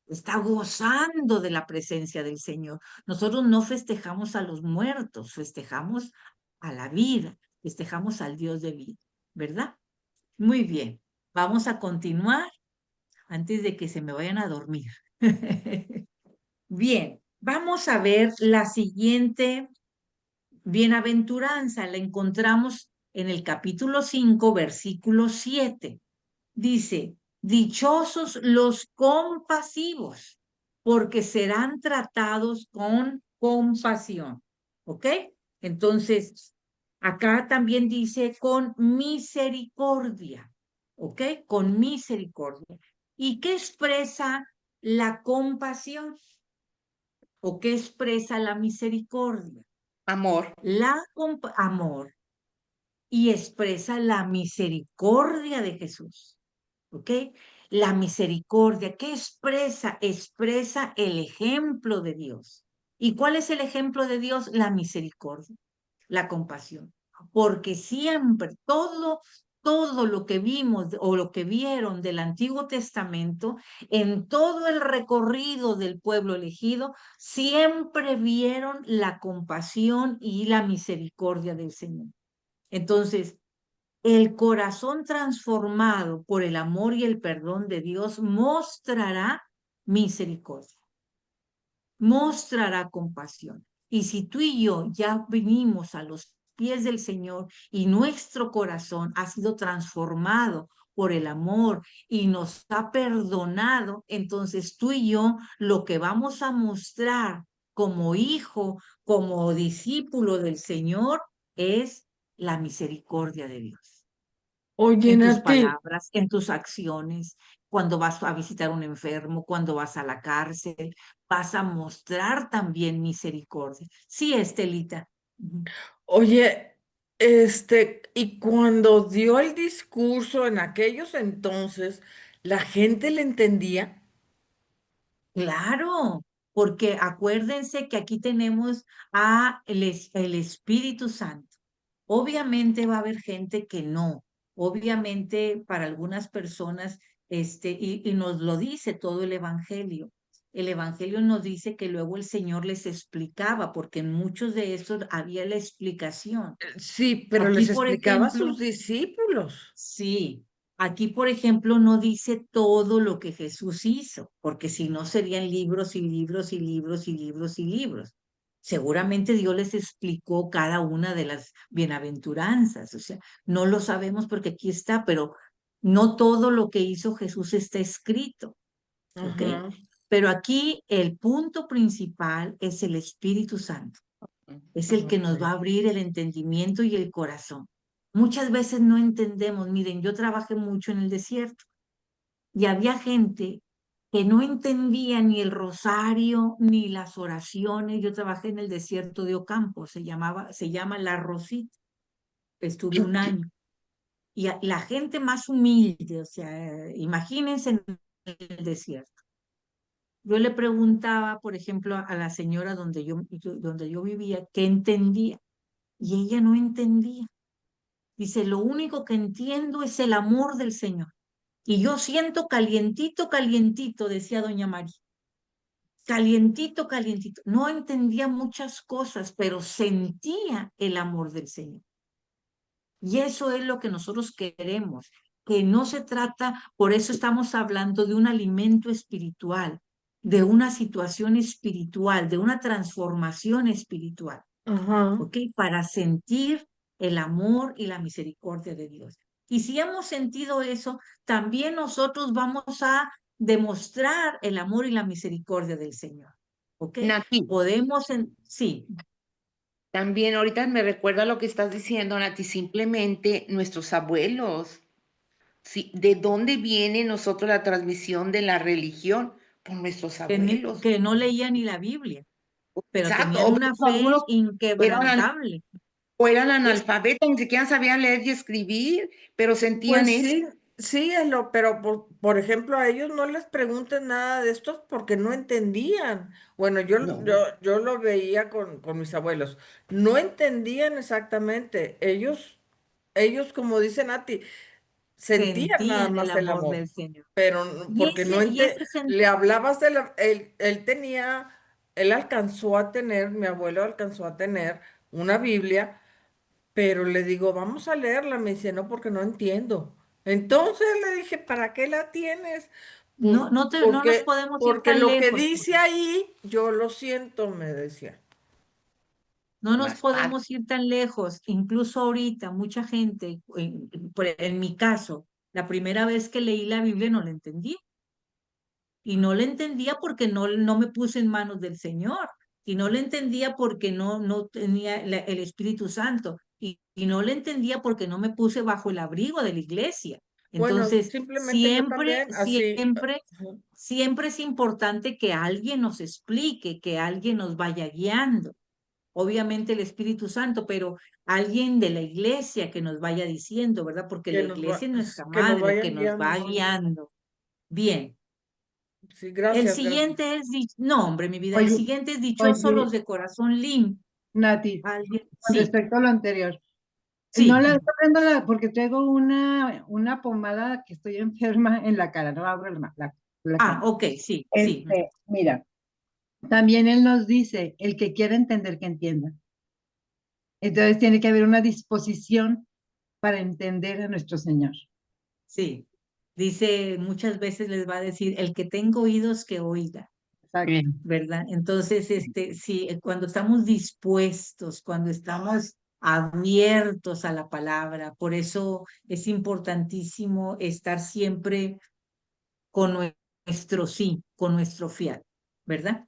está gozando de la presencia del Señor. Nosotros no festejamos a los muertos, festejamos a la vida, festejamos al Dios de vida, ¿verdad? Muy bien, vamos a continuar antes de que se me vayan a dormir. Bien, vamos a ver la siguiente bienaventuranza. La encontramos en el capítulo 5, versículo 7. Dice, dichosos los compasivos, porque serán tratados con compasión. ¿Ok? Entonces, acá también dice con misericordia. ¿Ok? Con misericordia. ¿Y qué expresa la compasión? ¿O qué expresa la misericordia? Amor. Amor y expresa la misericordia de Jesús. ¿Ok? La misericordia, ¿qué expresa? Expresa el ejemplo de Dios. ¿Y cuál es el ejemplo de Dios? La misericordia, la compasión. Porque siempre, todo lo que vimos o lo que vieron del Antiguo Testamento, en todo el recorrido del pueblo elegido, siempre vieron la compasión y la misericordia del Señor. Entonces, el corazón transformado por el amor y el perdón de Dios mostrará misericordia, mostrará compasión. Y si tú y yo ya venimos a los pies del Señor y nuestro corazón ha sido transformado por el amor y nos ha perdonado, entonces tú y yo lo que vamos a mostrar como hijo, como discípulo del Señor, es la misericordia de Dios Oye, en tus Nati, palabras, en tus acciones, cuando vas a visitar a un enfermo, cuando vas a la cárcel, vas a mostrar también misericordia. Sí, Estelita. Ujú. oye, y cuando dio el discurso en aquellos entonces, ¿la gente le entendía? Claro, porque acuérdense que aquí tenemos el Espíritu Santo. Obviamente va a haber gente que no. Obviamente para algunas personas, y nos lo dice todo el Evangelio. El Evangelio nos dice que luego el Señor les explicaba, porque en muchos de estos había la explicación. Sí, pero Aquí, les por explicaba a sus ejemplo, discípulos. sí, aquí, por ejemplo, no dice todo lo que Jesús hizo, porque si no serían libros y libros y libros y libros y libros. Seguramente Dios les explicó cada una de las bienaventuranzas, o sea, no lo sabemos porque aquí está, pero no todo lo que hizo Jesús está escrito, ¿ok? Ajá. Pero aquí el punto principal es el Espíritu Santo. Es el que nos va a abrir el entendimiento y el corazón. Muchas veces no entendemos. Miren, yo trabajé mucho en el desierto y había gente que no entendía ni el rosario ni las oraciones. Yo trabajé en el desierto de Ocampo, se llama La Rosita. Estuve un año. Y la gente más humilde, o sea, imagínense en el desierto. Yo le preguntaba, por ejemplo, a la señora donde yo vivía, qué entendía, y ella no entendía. Dice, lo único que entiendo es el amor del Señor. Y yo siento calientito, calientito, decía doña María. Calientito, calientito. No entendía muchas cosas, pero sentía el amor del Señor. Y eso es lo que nosotros queremos, que no se trata, por eso estamos hablando de un alimento espiritual, de una situación espiritual, de una transformación espiritual, Ajá. ¿ok? Para sentir el amor y la misericordia de Dios. Y si hemos sentido eso, también nosotros vamos a demostrar el amor y la misericordia del Señor, ¿ok? Nati, Podemos, sí, también ahorita me recuerda lo que estás diciendo, Nati, simplemente nuestros abuelos. Sí, ¿de dónde viene nosotros la transmisión de la religión? Por nuestros abuelos. que no leía ni la Biblia, pero Exacto, tenían o una nuestros fe abuelos eran, inquebrantable. o eran Es, analfabetos, ni siquiera sabían leer y escribir, pero sentían Pues eso. sí, sí, pero por ejemplo, a ellos no les pregunten nada de esto porque no entendían. Bueno, No, yo lo veía con mis abuelos. No entendían exactamente. Ellos, como dicen a ti, sentían nada sentían el más el amor amor, del Señor. pero Y porque no y ese le hablabas él alcanzó a tener, mi abuelo alcanzó a tener una Biblia, pero le digo, vamos a leerla. Me dice, no, porque no entiendo. Entonces le dije, ¿para qué la tienes? Pues no nos podemos ir porque tan lo que lejos, dice ahí, yo lo siento, me decía. no nos más fácil. podemos ir tan lejos. Incluso ahorita, mucha gente, en mi caso, la primera vez que leí la Biblia no la entendí. Y no le entendía porque no me puse en manos del Señor. Y no le entendía porque no tenía el Espíritu Santo. Y no le entendía porque no me puse bajo el abrigo de la iglesia. Bueno, Entonces, simplemente yo también, así. Ajá. siempre es importante que alguien nos explique, que alguien nos vaya guiando. Obviamente el Espíritu Santo, pero alguien de la iglesia que nos vaya diciendo, ¿verdad? Porque la iglesia es nuestra Que nos madre, que vayan nos guiando, va sí. guiando. Bien. Sí, El gracias, gracias. siguiente es, no, hombre, mi vida, el Oye, siguiente es dichoso oye, los de corazón limpio. Nati, con Sí, respecto a lo anterior, no sí. la estoy abriendo porque traigo una pomada que estoy enferma en la cara, no abro la Ah, cara. ok, sí, sí. Mira, también él nos dice, el que quiera entender, que entienda. Entonces tiene que haber una disposición para entender a nuestro Señor. Sí, dice, muchas veces les va a decir, el que tenga oídos que oiga, Exacto. ¿verdad? Entonces, sí, cuando estamos dispuestos, cuando estamos abiertos a la palabra, por eso es importantísimo estar siempre con nuestro sí, con nuestro fiat, ¿verdad?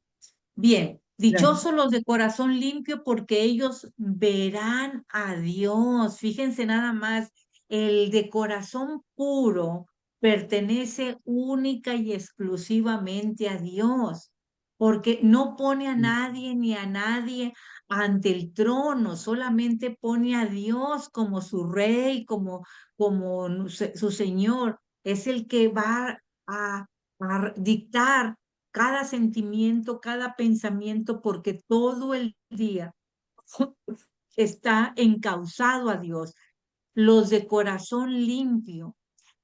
Bien, Gracias. dichosos los de corazón limpio porque ellos verán a Dios. Fíjense nada más, el de corazón puro pertenece única y exclusivamente a Dios, porque no pone a nadie ni a nadie ante el trono, solamente pone a Dios como su rey, como su Señor. Es el que va a dictar cada sentimiento, cada pensamiento, porque todo el día está encauzado a Dios. Los de corazón limpio,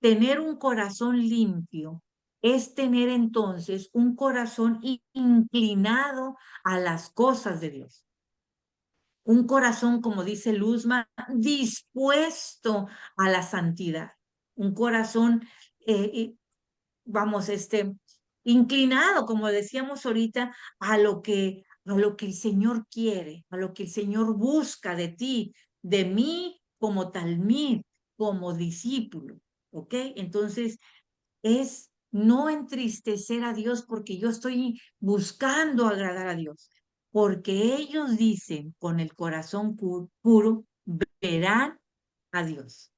tener un corazón limpio es tener entonces un corazón inclinado a las cosas de Dios. Un corazón, como dice Luzma, dispuesto a la santidad. Un corazón vamos, inclinado, como decíamos ahorita, a lo que el Señor quiere, a lo que el Señor busca de ti, de mí como talmid, como discípulo, ¿ok? Entonces, es no entristecer a Dios porque yo estoy buscando agradar a Dios. Porque ellos dicen con el corazón puro, verán a Dios.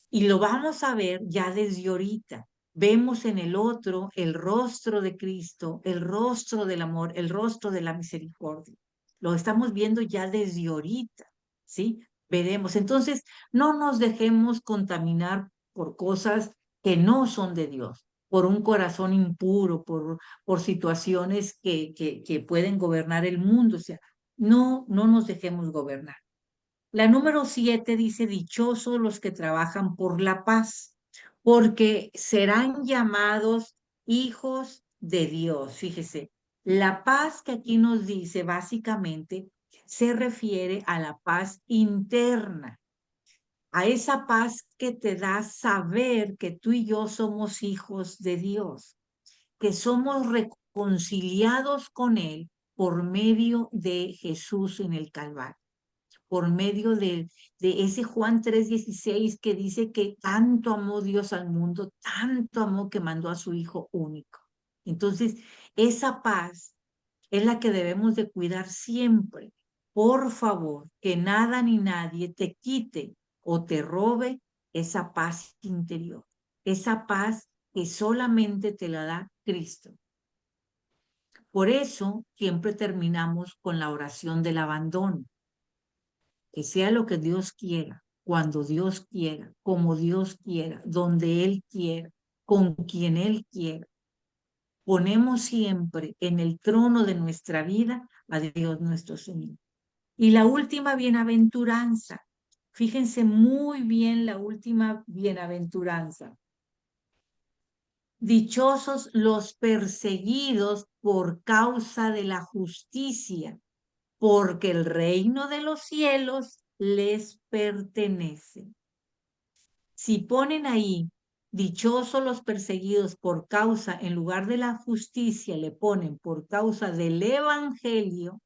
Y lo vamos a ver ya desde ahorita. Vemos en el otro el rostro de Cristo, el rostro del amor, el rostro de la misericordia. Lo estamos viendo ya desde ahorita, ¿sí? Veremos. Entonces, no nos dejemos contaminar por cosas que no son de Dios, por un corazón impuro, por situaciones que pueden gobernar el mundo. O sea, no nos dejemos gobernar. La número 7 dice, dichosos los que trabajan por la paz, porque serán llamados hijos de Dios. Fíjese, la paz que aquí nos dice básicamente se refiere a la paz interna, a esa paz que te da saber que tú y yo somos hijos de Dios, que somos reconciliados con Él por medio de Jesús en el Calvario, por medio de ese Juan 3:16 que dice que tanto amó Dios al mundo, tanto amó que mandó a su Hijo único. Entonces, esa paz es la que debemos de cuidar siempre. Por favor, que nada ni nadie te quite o te robe esa paz interior, esa paz que solamente te la da Cristo. Por eso siempre terminamos con la oración del abandono. Que sea lo que Dios quiera, cuando Dios quiera, como Dios quiera, donde Él quiera, con quien Él quiera. Ponemos siempre en el trono de nuestra vida a Dios nuestro Señor. Y la última bienaventuranza, fíjense muy bien la última bienaventuranza. Dichosos los perseguidos por causa de la justicia, porque el reino de los cielos les pertenece. Si ponen ahí, dichosos los perseguidos por causa, en lugar de la justicia, le ponen por causa del evangelio,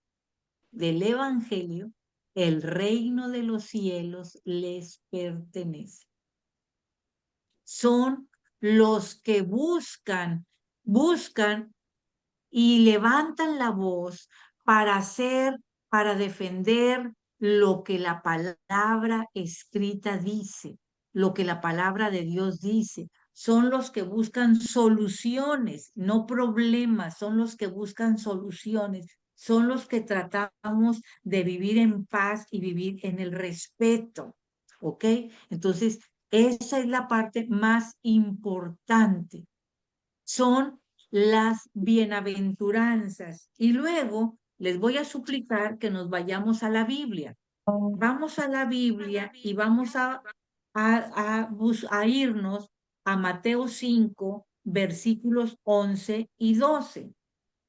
el reino de los cielos les pertenece. Son los que buscan y levantan la voz para defender lo que la palabra escrita dice, lo que la palabra de Dios dice. Son los que buscan soluciones, no problemas, son los que buscan soluciones, son los que tratamos de vivir en paz y vivir en el respeto, ¿ok? Entonces, esa es la parte más importante. Son las bienaventuranzas. Y luego les voy a suplicar que nos vayamos a la Biblia. Vamos a la Biblia y vamos a irnos a Mateo 5, versículos 11 y 12.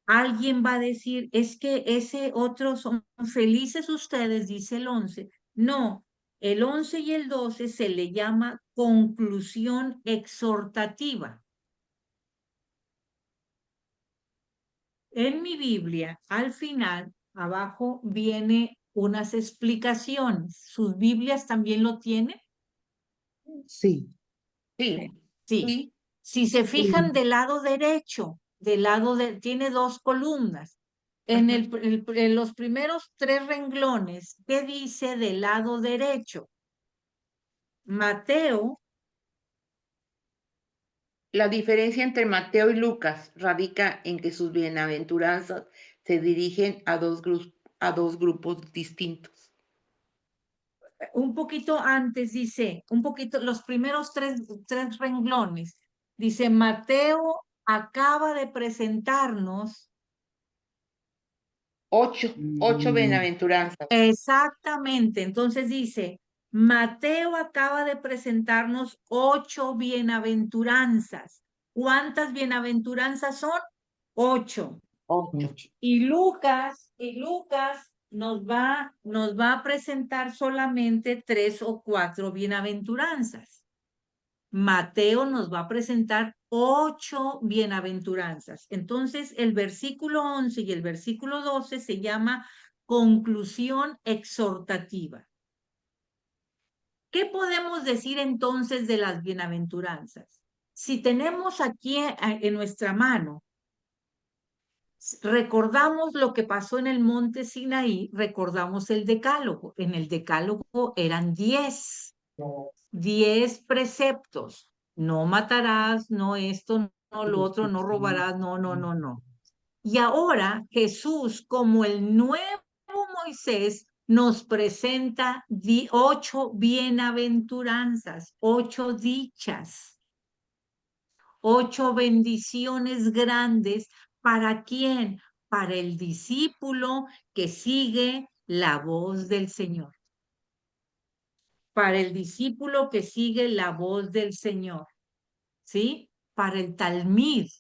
Alguien va a decir, es que ese otro son felices ustedes, dice el 11. No, el 11 y el 12 se le llama conclusión exhortativa. En mi Biblia, al final, abajo viene unas explicaciones. ¿Sus Biblias también lo tienen? Sí. Sí. Sí. Si se fijan del lado derecho, tiene 2 columnas. En los primeros 3 renglones, ¿qué dice del lado derecho? Mateo. La diferencia entre Mateo y Lucas radica en que sus bienaventuranzas se dirigen a dos grupos distintos. Un poquito antes dice, los primeros 3 renglones, dice, Mateo acaba de presentarnos 8 bienaventuranzas. Exactamente, entonces dice, Mateo acaba de presentarnos 8 bienaventuranzas. ¿Cuántas bienaventuranzas son? 8. Y Lucas nos va a presentar solamente 3 o 4 bienaventuranzas. Mateo nos va a presentar 8 bienaventuranzas. Entonces, el versículo 11 y el versículo 12 se llama conclusión exhortativa. ¿Qué podemos decir entonces de las bienaventuranzas? Si tenemos aquí en nuestra mano, recordamos lo que pasó en el monte Sinaí, recordamos el decálogo. En el decálogo eran 10 preceptos. No matarás, no esto, no lo otro, no robarás, no, no, no, no. Y ahora Jesús, como el nuevo Moisés, nos presenta 8 bienaventuranzas, 8 dichas, 8 bendiciones grandes. ¿Para quién? Para el discípulo que sigue la voz del Señor. Para el discípulo que sigue la voz del Señor. ¿Sí? Para el talmid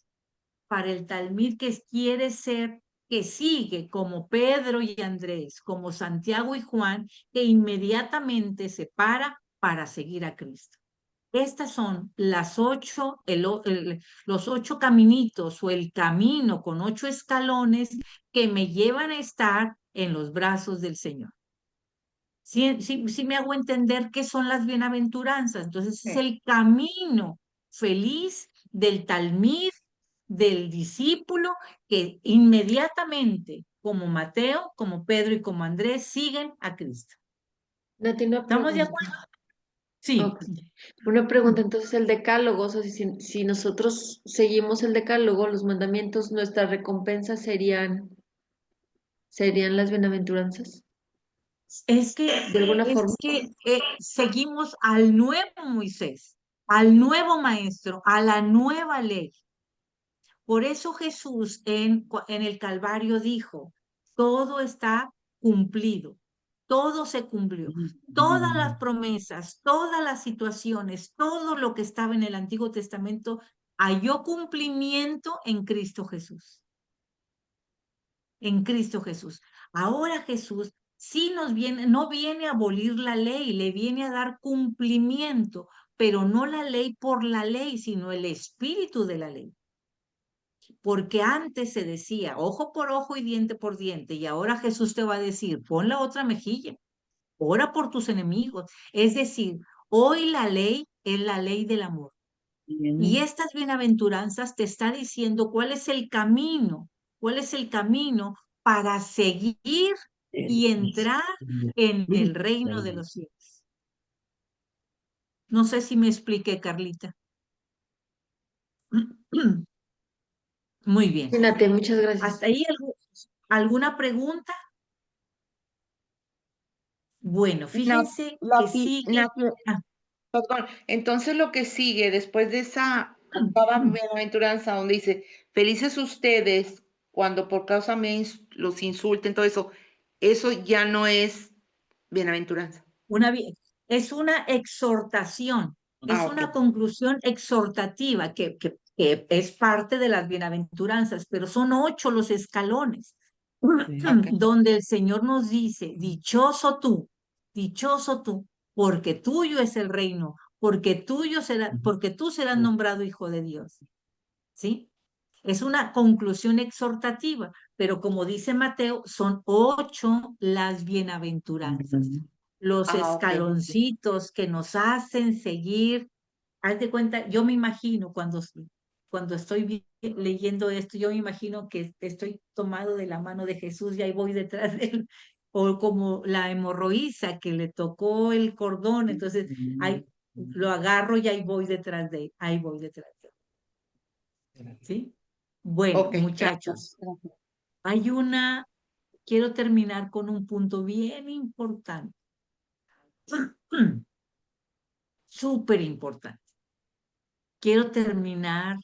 que quiere ser, que sigue como Pedro y Andrés, como Santiago y Juan, que inmediatamente se para seguir a Cristo. Estas son las 8, los 8 caminitos o el camino con 8 escalones que me llevan a estar en los brazos del Señor. Sí me hago entender qué son las bienaventuranzas. Entonces es el camino feliz del talmid, del discípulo que inmediatamente, como Mateo, como Pedro y como Andrés, siguen a Cristo. Nati, una ¿Estamos de pregunta. acuerdo? Sí. Ok. Una pregunta, entonces el decálogo, o sea, si nosotros seguimos el decálogo, los mandamientos, nuestra recompensa serían las bienaventuranzas, Es que, de alguna forma. seguimos al nuevo Moisés, al nuevo maestro, a la nueva ley. Por eso Jesús en el Calvario dijo, todo está cumplido, todo se cumplió. Todas las promesas, todas las situaciones, todo lo que estaba en el Antiguo Testamento halló cumplimiento en Cristo Jesús. En Cristo Jesús. Ahora Jesús sí no viene a abolir la ley, le viene a dar cumplimiento, pero no la ley por la ley, sino el espíritu de la ley. Porque antes se decía ojo por ojo y diente por diente, y ahora Jesús te va a decir, pon la otra mejilla, ora por tus enemigos. Es decir, hoy la ley es la ley del amor. Y estas bienaventuranzas te está diciendo cuál es el camino para seguir y entrar en el reino de los cielos. No sé si me expliqué, Carlita. Muy bien. Sí, Nati, muchas gracias. ¿Hasta ahí alguna pregunta? Bueno, fíjense que sigue. Perdón, entonces lo que sigue después de esa octava bienaventuranza donde dice, felices ustedes cuando por causa mía los insulten, todo eso ya no es bienaventuranza. Es una exhortación, es una Ok. conclusión exhortativa que es parte de las bienaventuranzas, pero son 8 los escalones donde el Señor nos dice, dichoso tú, porque tuyo es el reino, porque tú serás nombrado hijo de Dios. ¿Sí? Es una conclusión exhortativa, pero como dice Mateo, son 8 las bienaventuranzas, los escaloncitos que nos hacen seguir. Haz de cuenta, yo me imagino cuando estoy leyendo esto, yo me imagino que estoy tomado de la mano de Jesús y ahí voy detrás de él, o como la hemorroísa que le tocó el cordón, entonces ahí lo agarro y ahí voy detrás de él. ¿Sí? Bueno, muchachos, quiero terminar con un punto bien importante, súper importante. Quiero terminar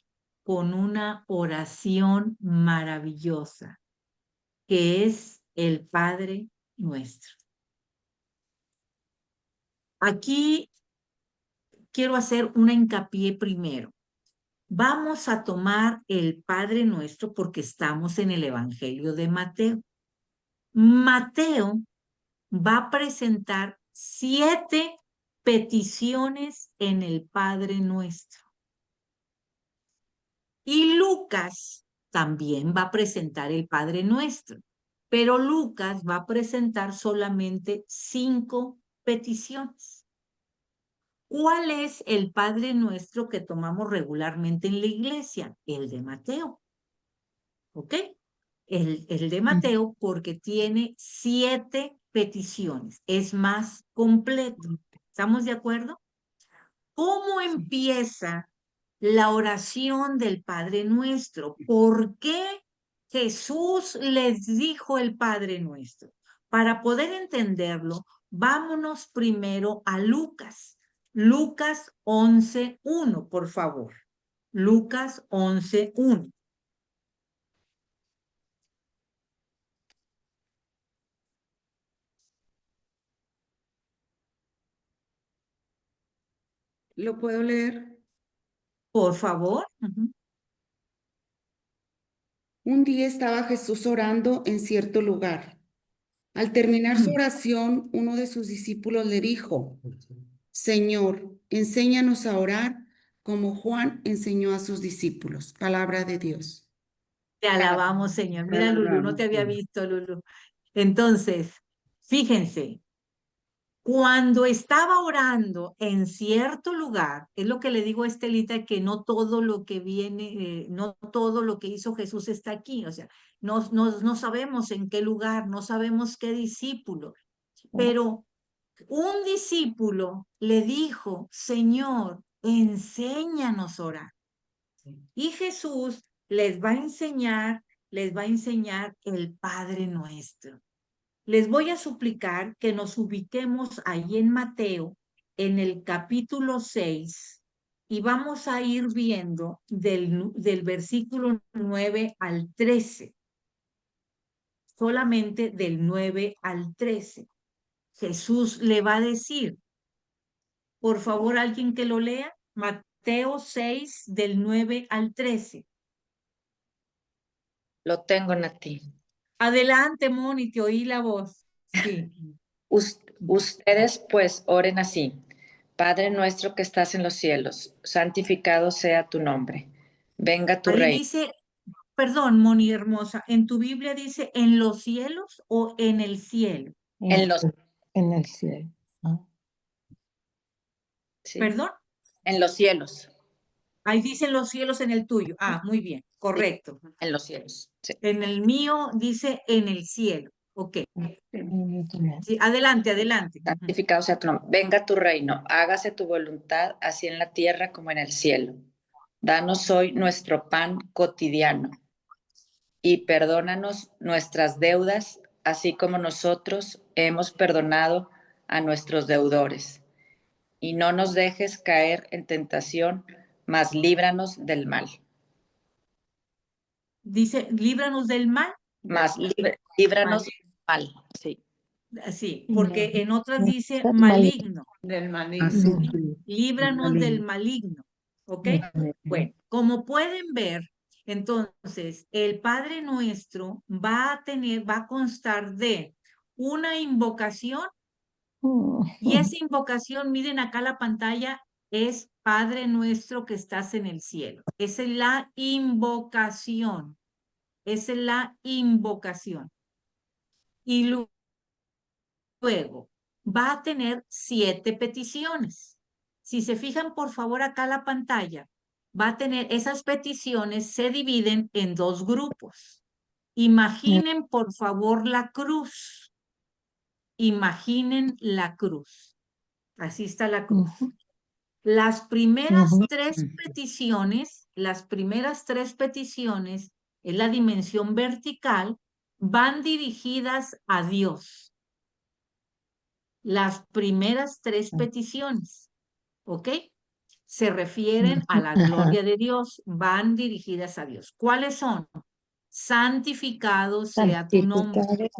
con una oración maravillosa, que es el Padre Nuestro. Aquí quiero hacer una hincapié primero. Vamos a tomar el Padre Nuestro porque estamos en el Evangelio de Mateo. Mateo va a presentar 7 peticiones en el Padre Nuestro. Y Lucas también va a presentar el Padre Nuestro, pero Lucas va a presentar solamente 5 peticiones. ¿Cuál es el Padre Nuestro que tomamos regularmente en la iglesia? El de Mateo. ¿Ok? El de Mateo porque tiene 7 peticiones. Es más completo. ¿Estamos de acuerdo? ¿Cómo empieza la oración del Padre Nuestro? ¿Por qué Jesús les dijo el Padre Nuestro? Para poder entenderlo, vámonos primero a Lucas. Lucas 11:1, por favor. Lucas 11:1. ¿Lo puedo leer? Por favor. Un día estaba Jesús orando en cierto lugar. Al terminar su oración, uno de sus discípulos le dijo, Señor, enséñanos a orar como Juan enseñó a sus discípulos. Palabra de Dios. Te alabamos, Señor. Mira, Lulu, no te había visto, Lulu. Entonces, fíjense, cuando estaba orando en cierto lugar, es lo que le digo a Estelita, que no todo lo que viene, no todo lo que hizo Jesús está aquí, o sea, no sabemos en qué lugar, no sabemos qué discípulo, pero un discípulo le dijo, Señor, enséñanos a orar. Y Jesús les va a enseñar el Padre Nuestro. Les voy a suplicar que nos ubiquemos ahí en Mateo, en el capítulo 6, y vamos a ir viendo del versículo 9 al 13. Solamente del 9 al 13. Jesús le va a decir, por favor, alguien que lo lea, Mateo 6, del 9 al 13. Lo tengo en ti. Adelante, Moni, te oí la voz. Sí. Ustedes pues oren así. Padre nuestro que estás en los cielos, santificado sea tu nombre. Venga tu Ahí reino. dice, perdón, Moni hermosa, ¿en tu Biblia dice en los cielos o en el cielo? En el cielo. Sí. ¿Perdón? En los cielos. Ahí dicen los cielos en el tuyo. Ah, muy bien, correcto. Sí, en los cielos. Sí. En el mío dice en el cielo. Ok. Sí, adelante, adelante. Santificado sea tu nombre. Venga tu reino, hágase tu voluntad, así en la tierra como en el cielo. Danos hoy nuestro pan cotidiano y perdónanos nuestras deudas, así como nosotros hemos perdonado a nuestros deudores. Y no nos dejes caer en tentación, mas líbranos del mal. Dice, líbranos del mal. Más líbranos del mal, sí. Sí, porque en otras dice maligno. Del maligno. ¿Sí? Líbranos del maligno. ¿Ok? Bueno, como pueden ver, entonces el Padre Nuestro va a constar de una invocación y esa invocación, miren acá la pantalla, es Padre Nuestro que estás en el cielo. Esa es la invocación. Esa es la invocación. Y luego va a tener 7 peticiones. Si se fijan, por favor, acá la pantalla, va a tener, esas peticiones se dividen en 2 grupos. Imaginen, por favor, la cruz. Imaginen la cruz. Así está la cruz. Las primeras 3 peticiones, en la dimensión vertical, van dirigidas a Dios. Las primeras 3 peticiones, ¿ok? Se refieren a la gloria de Dios, van dirigidas a Dios. ¿Cuáles son? Santificado sea tu nombre.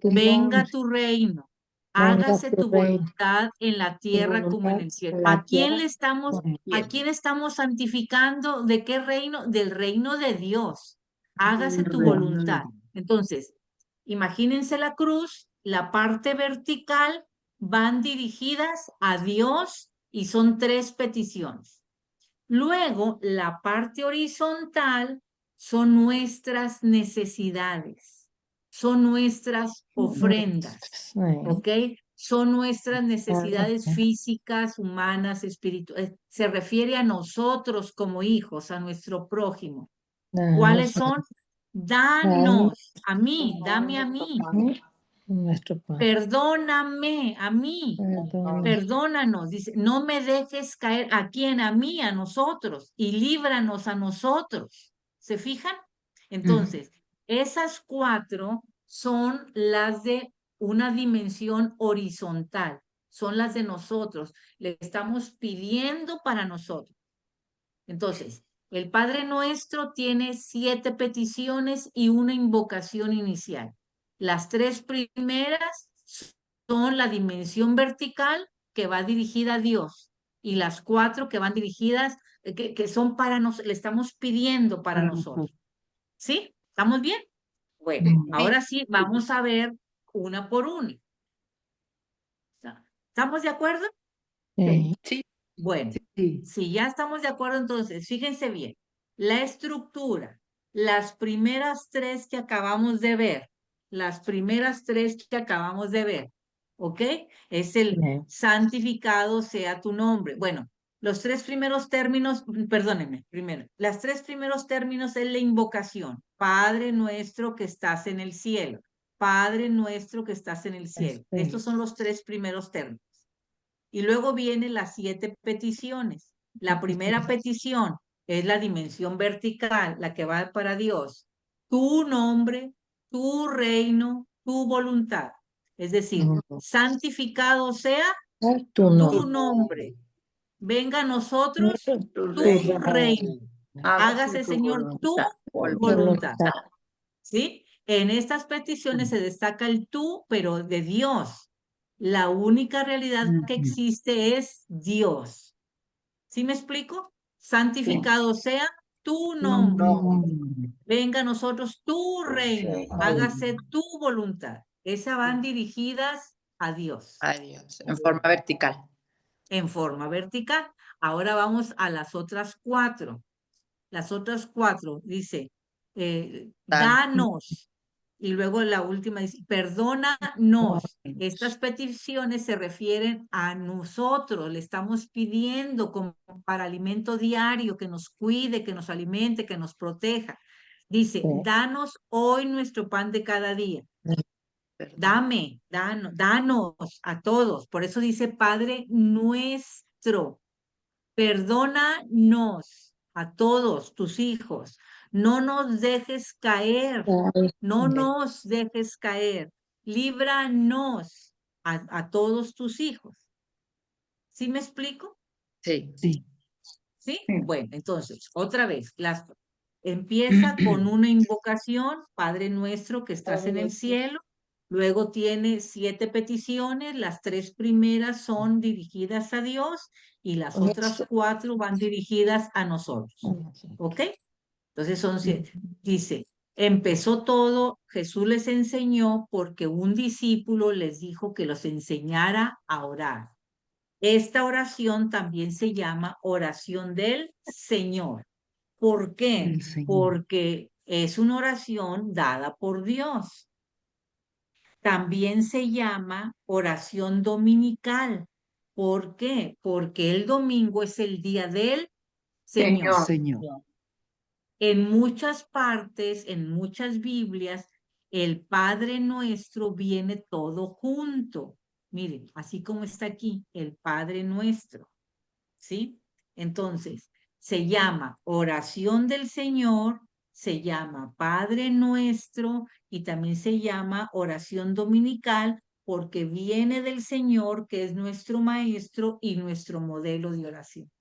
Venga tu reino. Hágase tu voluntad en la tierra como en el cielo. ¿A quién estamos santificando? ¿De qué reino? Del reino de Dios. Hágase tu voluntad. Entonces, imagínense la cruz, la parte vertical van dirigidas a Dios y son 3 peticiones. Luego, la parte horizontal son nuestras necesidades, son nuestras ofrendas, ¿ok? son nuestras necesidades físicas, humanas, espirituales. Se refiere a nosotros como hijos, a nuestro prójimo. ¿Cuáles son? Danos a mí, dame a mí. Nuestro pan. Perdóname a mí. Perdónanos. Dice, no me dejes caer. ¿A quién? A mí, a nosotros. Y líbranos a nosotros. ¿Se fijan? Entonces, esas 4 son las de una dimensión horizontal. Son las de nosotros. Le estamos pidiendo para nosotros. Entonces, el Padre Nuestro tiene 7 peticiones y una invocación inicial. Las 3 primeras son la dimensión vertical que va dirigida a Dios y las 4 que van dirigidas, que son para nosotros, le estamos pidiendo para nosotros. ¿Sí? ¿Estamos bien? Bueno, ahora sí, vamos a ver una por una. ¿Estamos de acuerdo? Sí. Bueno, si ya estamos de acuerdo, entonces, fíjense bien, la estructura, las primeras 3 que acabamos de ver, ¿ok? Es el santificado sea tu nombre. Bueno, los 3 primeros términos, perdónenme, primero, las 3 primeros términos es la invocación. Padre nuestro que estás en el cielo. Padre nuestro que estás en el cielo. Estos son los 3 primeros términos. Y luego vienen las 7 peticiones. La primera petición es la dimensión vertical, la que va para Dios. Tu nombre, tu reino, tu voluntad. Es decir, santificado sea tu nombre. Venga a nosotros tu reino. Hágase, Señor, tu voluntad. ¿Sí? En estas peticiones se destaca el tú, pero de Dios. La única realidad que existe es Dios. ¿Sí me explico? Santificado sea tu nombre. Venga a nosotros tu reino. Hágase tu voluntad. Esas van dirigidas a Dios. Adiós. En forma vertical. En forma vertical. Ahora vamos a las otras 4. Las otras 4 dice, danos. Y luego la última dice, perdónanos. Estas peticiones se refieren a nosotros. Le estamos pidiendo como para alimento diario, que nos cuide, que nos alimente, que nos proteja. Dice, danos hoy nuestro pan de cada día. Danos a todos. Por eso dice, Padre nuestro, perdónanos a todos tus hijos. No nos dejes caer. No nos dejes caer. Líbranos a todos tus hijos. ¿Sí me explico? Sí. ¿Sí? Bueno, entonces, otra vez, empieza con una invocación, Padre nuestro que estás en el cielo. Luego tiene 7 peticiones, las 3 primeras son dirigidas a Dios y las otras 4 van dirigidas a nosotros. ¿Ok? Entonces son 7. Dice, empezó todo, Jesús les enseñó porque un discípulo les dijo que los enseñara a orar. Esta oración también se llama oración del Señor. ¿Por qué? Porque es una oración dada por Dios. También se llama oración dominical. ¿Por qué? Porque el domingo es el día del Señor. En muchas partes, en muchas Biblias, el Padre Nuestro viene todo junto. Miren, así como está aquí, el Padre Nuestro. ¿Sí? Entonces, se llama oración del Señor, se llama Padre Nuestro y también se llama oración dominical porque viene del Señor, que es nuestro Maestro y nuestro modelo de oración.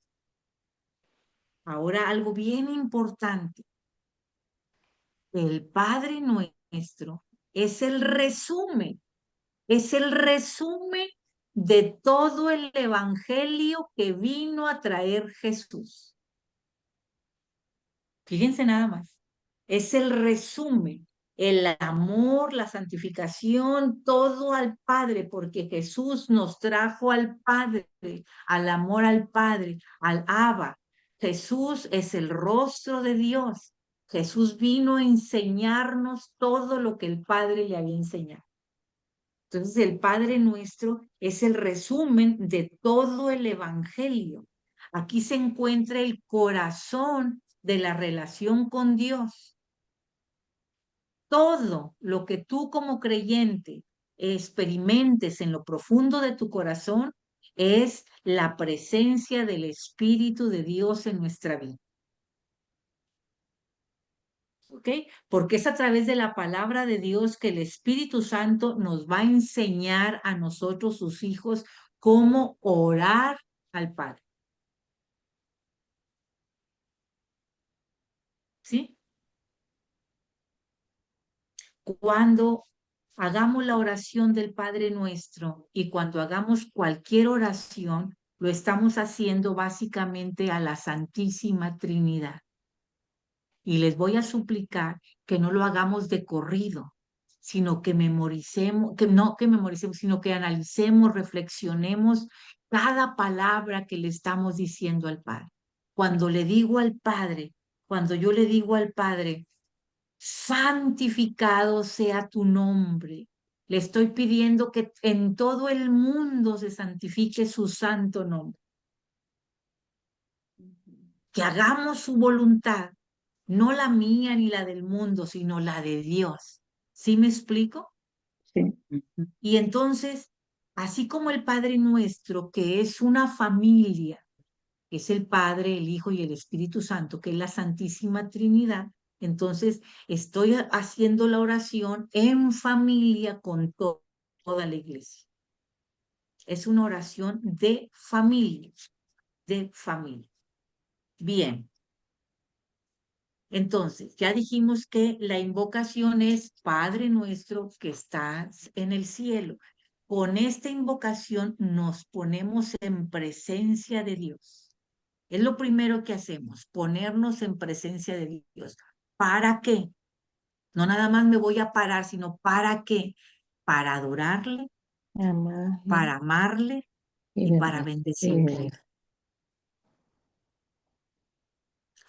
Ahora, algo bien importante. El Padre Nuestro es el resumen de todo el evangelio que vino a traer Jesús. Fíjense nada más. Es el resumen, el amor, la santificación, todo al Padre, porque Jesús nos trajo al Padre, al amor al Padre, al Abba. Jesús es el rostro de Dios. Jesús vino a enseñarnos todo lo que el Padre le había enseñado. Entonces, el Padre Nuestro es el resumen de todo el Evangelio. Aquí se encuentra el corazón de la relación con Dios. Todo lo que tú como creyente experimentes en lo profundo de tu corazón es la presencia del Espíritu de Dios en nuestra vida. ¿Ok? Porque es a través de la palabra de Dios que el Espíritu Santo nos va a enseñar a nosotros, sus hijos, cómo orar al Padre. ¿Sí? Cuando hagamos la oración del Padre Nuestro y cuando hagamos cualquier oración, lo estamos haciendo básicamente a la Santísima Trinidad. Y les voy a suplicar que no lo hagamos de corrido, sino que memoricemos, sino que analicemos, reflexionemos cada palabra que le estamos diciendo al Padre. Cuando le digo al Padre, cuando yo le digo al Padre, santificado sea tu nombre. Le estoy pidiendo que en todo el mundo se santifique su santo nombre. Que hagamos su voluntad, no la mía ni la del mundo, sino la de Dios. ¿Sí me explico? Sí. Y entonces, así como el Padre Nuestro, que es una familia, que es el Padre, el Hijo y el Espíritu Santo, que es la Santísima Trinidad, entonces estoy haciendo la oración en familia con toda la iglesia. Es una oración de familia, de familia. Bien. Entonces, ya dijimos que la invocación es Padre nuestro que estás en el cielo. Con esta invocación nos ponemos en presencia de Dios. Es lo primero que hacemos, ponernos en presencia de Dios. ¿Para qué? No nada más me voy a parar, sino ¿para qué? Para adorarle, para amarle y para bendecirle.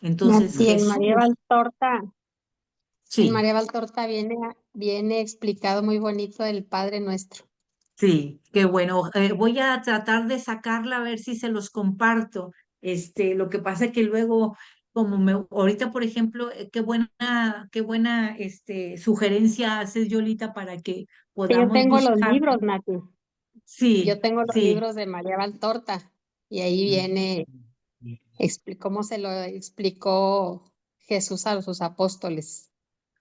Entonces Y en Jesús, María Valtorta, sí, viene explicado muy bonito el Padre Nuestro. sí, qué bueno. Voy a tratar de sacarla a ver si se los comparto. Lo que pasa es que luego, ahorita, por ejemplo, qué buena sugerencia haces, Yolita, para que Yo podamos tengo los buscar. libros, Nati. Yo Sí, tengo los sí, libros de María Valtorta y ahí viene cómo se lo explicó Jesús a sus apóstoles.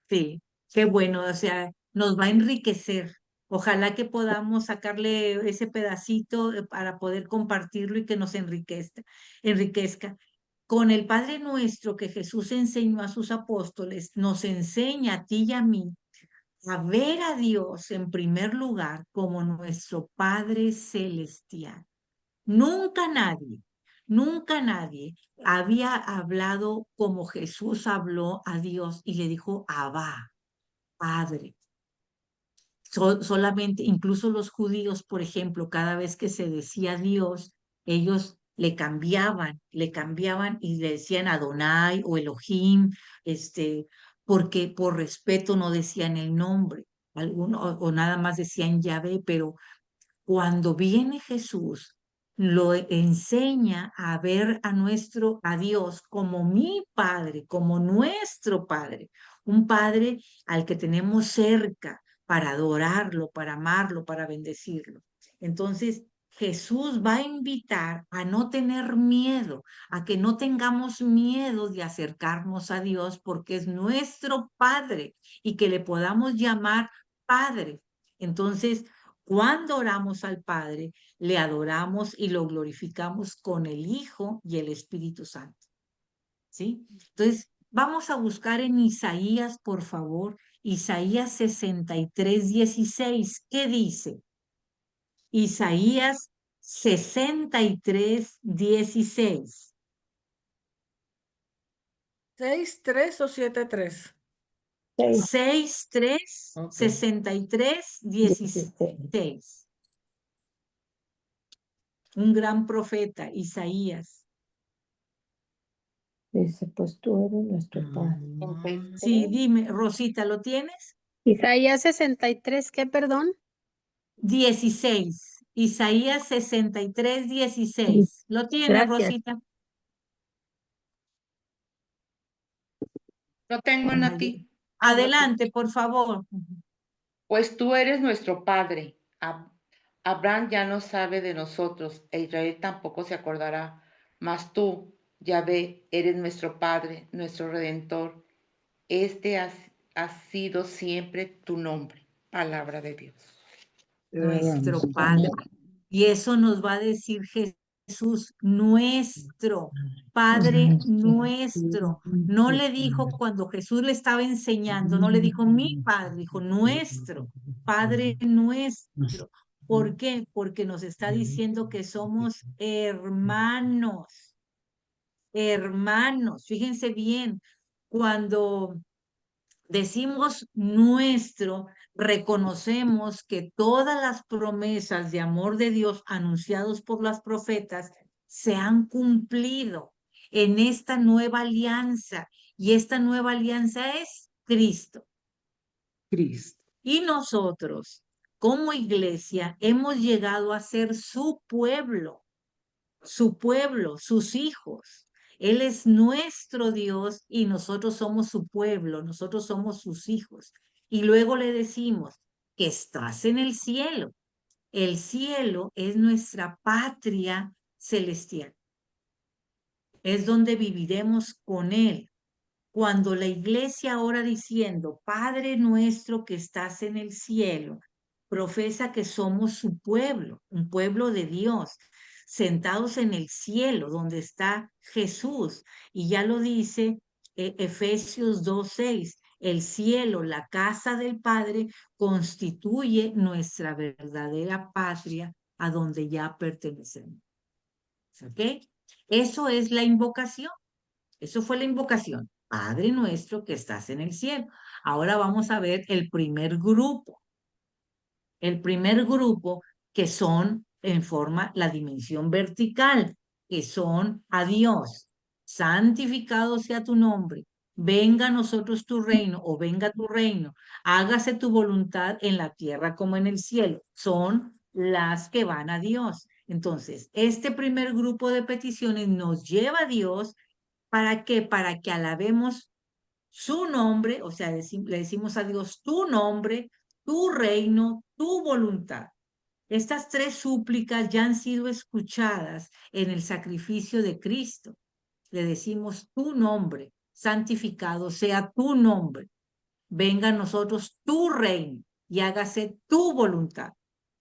sí, qué bueno. O sea, nos va a enriquecer. Ojalá que podamos sacarle ese pedacito para poder compartirlo y que nos enriquezca. Con el Padre Nuestro que Jesús enseñó a sus apóstoles, nos enseña a ti y a mí a ver a Dios en primer lugar como nuestro Padre Celestial. Nunca nadie había hablado como Jesús habló a Dios y le dijo, Abba, Padre. Solamente, incluso los judíos, por ejemplo, cada vez que se decía Dios, ellos le cambiaban y le decían Adonai o Elohim, porque por respeto no decían el nombre, o nada más decían Yahvé, pero cuando viene Jesús, lo enseña a ver a Dios como mi Padre, como nuestro Padre, un Padre al que tenemos cerca para adorarlo, para amarlo, para bendecirlo. Entonces, Jesús va a invitar a no tener miedo, a que no tengamos miedo de acercarnos a Dios porque es nuestro Padre y que le podamos llamar Padre. Entonces, cuando oramos al Padre, le adoramos y lo glorificamos con el Hijo y el Espíritu Santo. ¿Sí? Entonces, vamos a buscar en Isaías, por favor, Isaías 63:16. ¿Qué dice? Isaías 63:16. 6:3 o 7:3. 6:3, Ok. 63:16. Un gran profeta, Isaías. Dice, pues tú eres nuestro Padre. Sí, dime, Rosita, ¿lo tienes? Isaías 63, ¿qué, perdón? 16. Isaías 63, 16. ¿Lo tiene, Gracias. Rosita? No tengo en ti. Adelante, por favor. Pues tú eres nuestro Padre. Abraham ya no sabe de nosotros, e Israel tampoco se acordará. Mas tú, Yahvé, eres nuestro Padre, nuestro Redentor. Este ha sido siempre tu nombre. Palabra de Dios. Nuestro Padre. Y eso nos va a decir Jesús, nuestro Padre nuestro. No le dijo cuando Jesús le estaba enseñando, no le dijo mi Padre, dijo nuestro, Padre nuestro. ¿Por qué? Porque nos está diciendo que somos hermanos, hermanos. Fíjense bien, cuando decimos nuestro, reconocemos que todas las promesas de amor de Dios anunciados por las profetas se han cumplido en esta nueva alianza. Y esta nueva alianza es Cristo. Cristo. Y nosotros, como iglesia, hemos llegado a ser su pueblo, sus hijos. Él es nuestro Dios y nosotros somos su pueblo, nosotros somos sus hijos. Y luego le decimos que estás en el cielo. El cielo es nuestra patria celestial. Es donde viviremos con Él. Cuando la iglesia ora diciendo, Padre nuestro que estás en el cielo, profesa que somos su pueblo, un pueblo de Dios, sentados en el cielo donde está Jesús. Y ya lo dice Efesios 2:6, el cielo, la casa del Padre, constituye nuestra verdadera patria a donde ya pertenecemos. ¿Ok? Eso es la invocación. Eso fue la invocación. Padre nuestro que estás en el cielo. Ahora vamos a ver el primer grupo. El primer grupo que son en forma la dimensión vertical, que son a Dios. Santificado sea tu nombre. Venga a nosotros tu reino o venga tu reino. Hágase tu voluntad en la tierra como en el cielo. Son las que van a Dios. Entonces, este primer grupo de peticiones nos lleva a Dios. ¿Para qué? Para que alabemos su nombre, o sea, le decimos a Dios tu nombre, tu reino, tu voluntad. Estas tres súplicas ya han sido escuchadas en el sacrificio de Cristo. Le decimos tu nombre, santificado sea tu nombre. Venga a nosotros tu reino y hágase tu voluntad.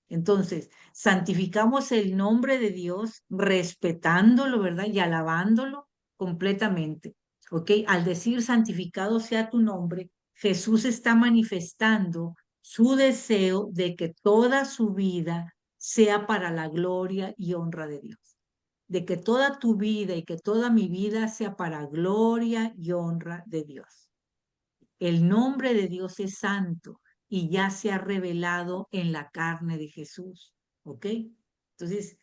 Entonces, santificamos el nombre de Dios, respetándolo, ¿verdad? Y alabándolo completamente, ¿ok? Al decir santificado sea tu nombre, Jesús está manifestando su deseo de que toda su vida sea para la gloria y honra de Dios. De que toda tu vida y que toda mi vida sea para gloria y honra de Dios. El nombre de Dios es santo y ya se ha revelado en la carne de Jesús, ¿ok? Entonces,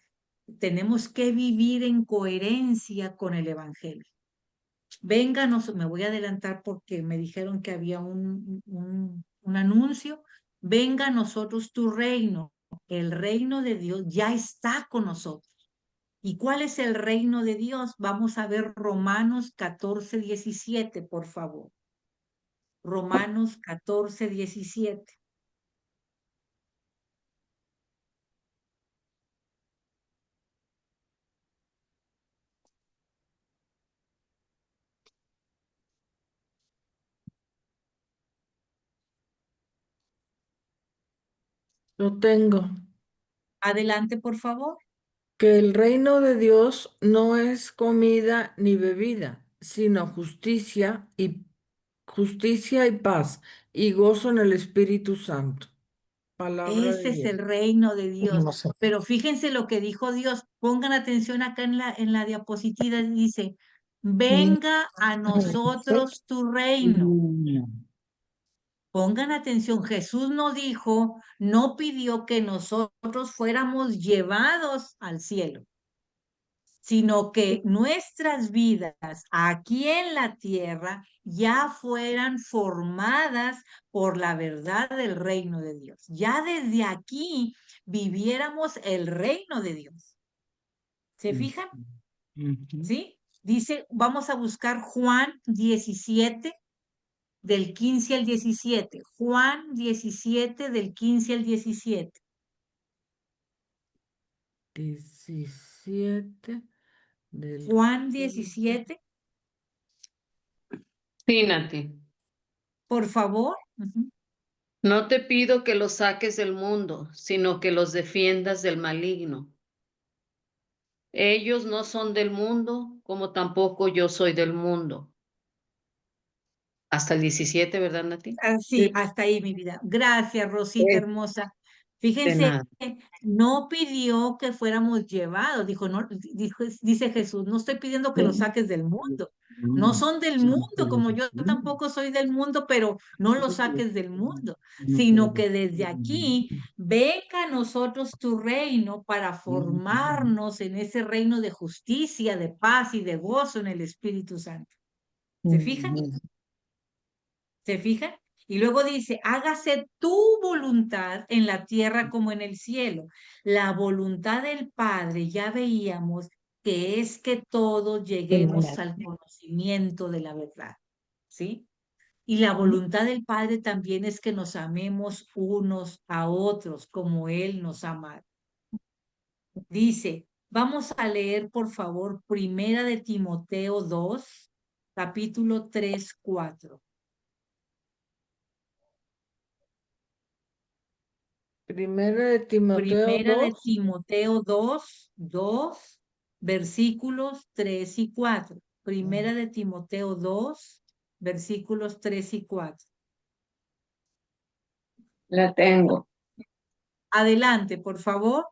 tenemos que vivir en coherencia con el Evangelio. Vénganos, me voy a adelantar porque me dijeron que había un anuncio. Venga a nosotros tu reino. El reino de Dios ya está con nosotros. ¿Y cuál es el reino de Dios? Vamos a ver Romanos 14, 17, por favor. Romanos 14, 17. Lo tengo. Adelante, por favor. Que el reino de Dios no es comida ni bebida, sino justicia y paz y gozo en el Espíritu Santo. Palabra de Ese es Dios. el reino de Dios. Pero fíjense lo que dijo Dios. Pongan atención acá en la diapositiva. Dice, venga a nosotros tu reino. Pongan atención. Jesús no dijo, no pidió que nosotros fuéramos llevados al cielo. sino que nuestras vidas aquí en la tierra ya fueran formadas por la verdad del reino de Dios. Ya desde aquí viviéramos el reino de Dios. ¿Se fijan? ¿Sí? Dice, vamos a buscar Juan 17, del 15 al 17. Juan 17, del 15 al 17. 17 del... Juan 17, Sí, Nati. por favor. No te pido que los saques del mundo, sino que los defiendas del maligno. Ellos no son del mundo, como tampoco yo soy del mundo. Hasta el 17, ¿verdad, Nati? Sí, hasta ahí mi vida. Gracias, Rosita hermosa. Fíjense, nada. no pidió que fuéramos llevados, dijo, no, dice Jesús, no estoy pidiendo que los saques del mundo. No son del mundo, como yo tampoco soy del mundo, pero no los saques del mundo, sino que desde aquí venga a nosotros tu reino para formarnos en ese reino de justicia, de paz y de gozo en el Espíritu Santo. ¿Se fijan? ¿Se fijan? Y luego dice, hágase tu voluntad en la tierra como en el cielo. La voluntad del Padre, ya veíamos que es que todos lleguemos al conocimiento de la verdad, ¿sí? Y la voluntad del Padre también es que nos amemos unos a otros como Él nos ha amado. Dice, vamos a leer por favor Primera de Timoteo 2, capítulo 3, 4. Primera de Timoteo Primera de 2. Timoteo 2, versículos 3 y 4. Primera de Timoteo 2, versículos 3 y 4. La tengo. Adelante, por favor.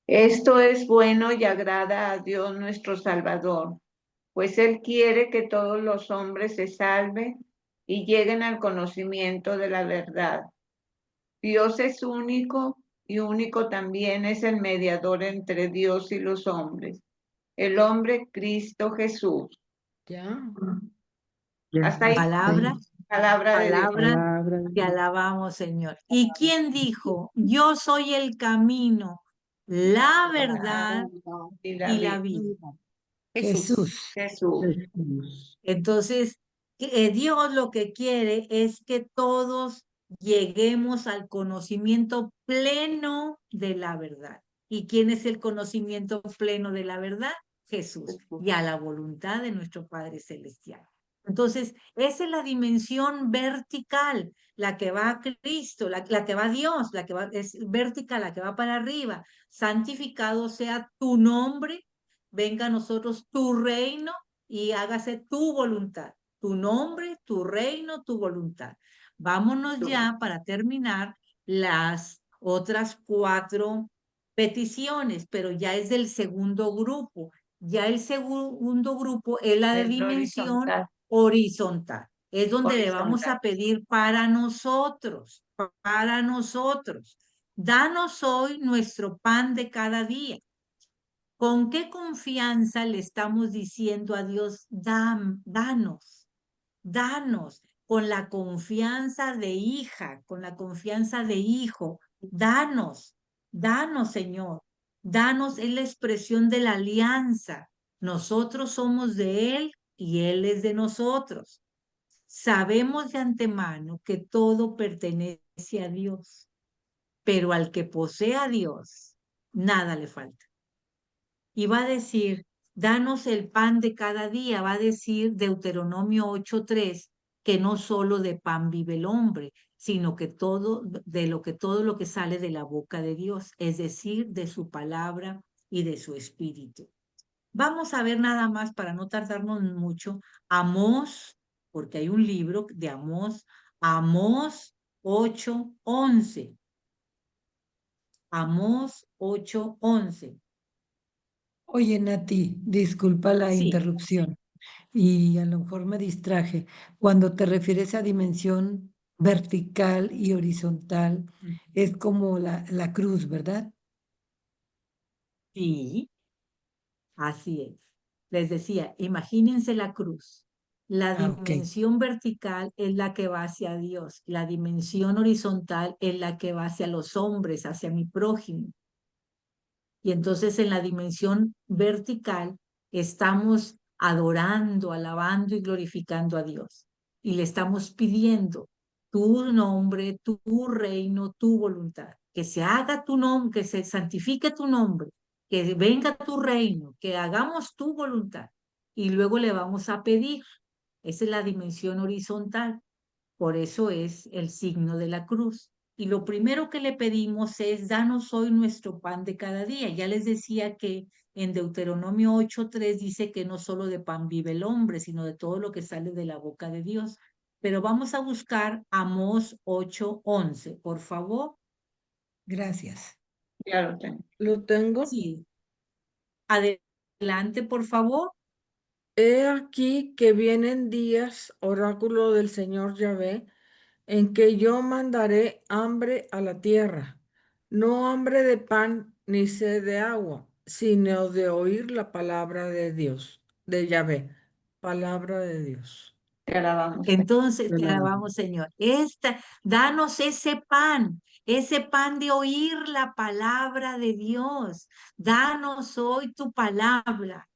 Esto es bueno y agrada a Dios nuestro Salvador, pues Él quiere que todos los hombres se salven y lleguen al conocimiento de la verdad. Dios es único y único también es el mediador entre Dios y los hombres, el hombre Cristo Jesús. Ya. Hasta ahí. Palabra de Dios. que alabamos, Señor. ¿Y quién dijo? Yo soy el camino, la verdad y la vida. Jesús. Entonces, Dios lo que quiere es que todos lleguemos al conocimiento pleno de la verdad. ¿Y quién es el conocimiento pleno de la verdad? Jesús. Y a la voluntad de nuestro Padre Celestial. Entonces, esa es la dimensión vertical, la que va a Cristo, la que va a Dios, la que va, es vertical, la que va para arriba. Santificado sea tu nombre, venga a nosotros tu reino y hágase tu voluntad, tu nombre, tu reino, tu voluntad. Vámonos ya para terminar las otras 4 peticiones, pero ya es del segundo grupo. Ya el segundo grupo es la de dimensión horizontal. Es donde le vamos a pedir para nosotros, para nosotros. Danos hoy nuestro pan de cada día. ¿Con qué confianza le estamos diciendo a Dios, danos, danos? Con la confianza de hija, con la confianza de hijo, danos, danos, Señor. Danos es la expresión de la alianza. Nosotros somos de Él y Él es de nosotros. Sabemos de antemano que todo pertenece a Dios, pero al que posee a Dios, nada le falta. Y va a decir, danos el pan de cada día, va a decir Deuteronomio 8:3, que no solo de pan vive el hombre, sino que todo lo que sale de la boca de Dios, es decir, de su palabra y de su espíritu. Vamos a ver nada más para no tardarnos mucho, Amós, porque hay un libro de Amós, Amós 8:11. Amós 8:11. Oye, Nati, disculpa la interrupción y a lo mejor me distraje. Cuando te refieres a dimensión vertical y horizontal, es como la cruz, ¿verdad? Sí. Así es. Les decía, imagínense la cruz. La dimensión vertical es la que va hacia Dios. La dimensión horizontal es la que va hacia los hombres, hacia mi prójimo. Y entonces en la dimensión vertical estamos adorando, alabando y glorificando a Dios. Y le estamos pidiendo tu nombre, tu reino, tu voluntad. Que se haga tu nombre, que se santifique tu nombre, que venga tu reino, que hagamos tu voluntad. Y luego le vamos a pedir. Esa es la dimensión horizontal. Por eso es el signo de la cruz. Y lo primero que le pedimos es, danos hoy nuestro pan de cada día. Ya les decía que en Deuteronomio 8:3 dice que no solo de pan vive el hombre, sino de todo lo que sale de la boca de Dios. Pero vamos a buscar Amós 8:11, por favor. Gracias. Ya lo tengo. ¿Lo tengo? Sí. Adelante, por favor. He aquí que vienen días, oráculo del Señor Yahvé, en que yo mandaré hambre a la tierra, no hambre de pan ni sed de agua, sino de oír la palabra de Dios, de Yahvé, palabra de Dios. Te alabamos. Entonces te alabamos, Señor. Danos ese pan de oír la palabra de Dios. Danos hoy tu palabra.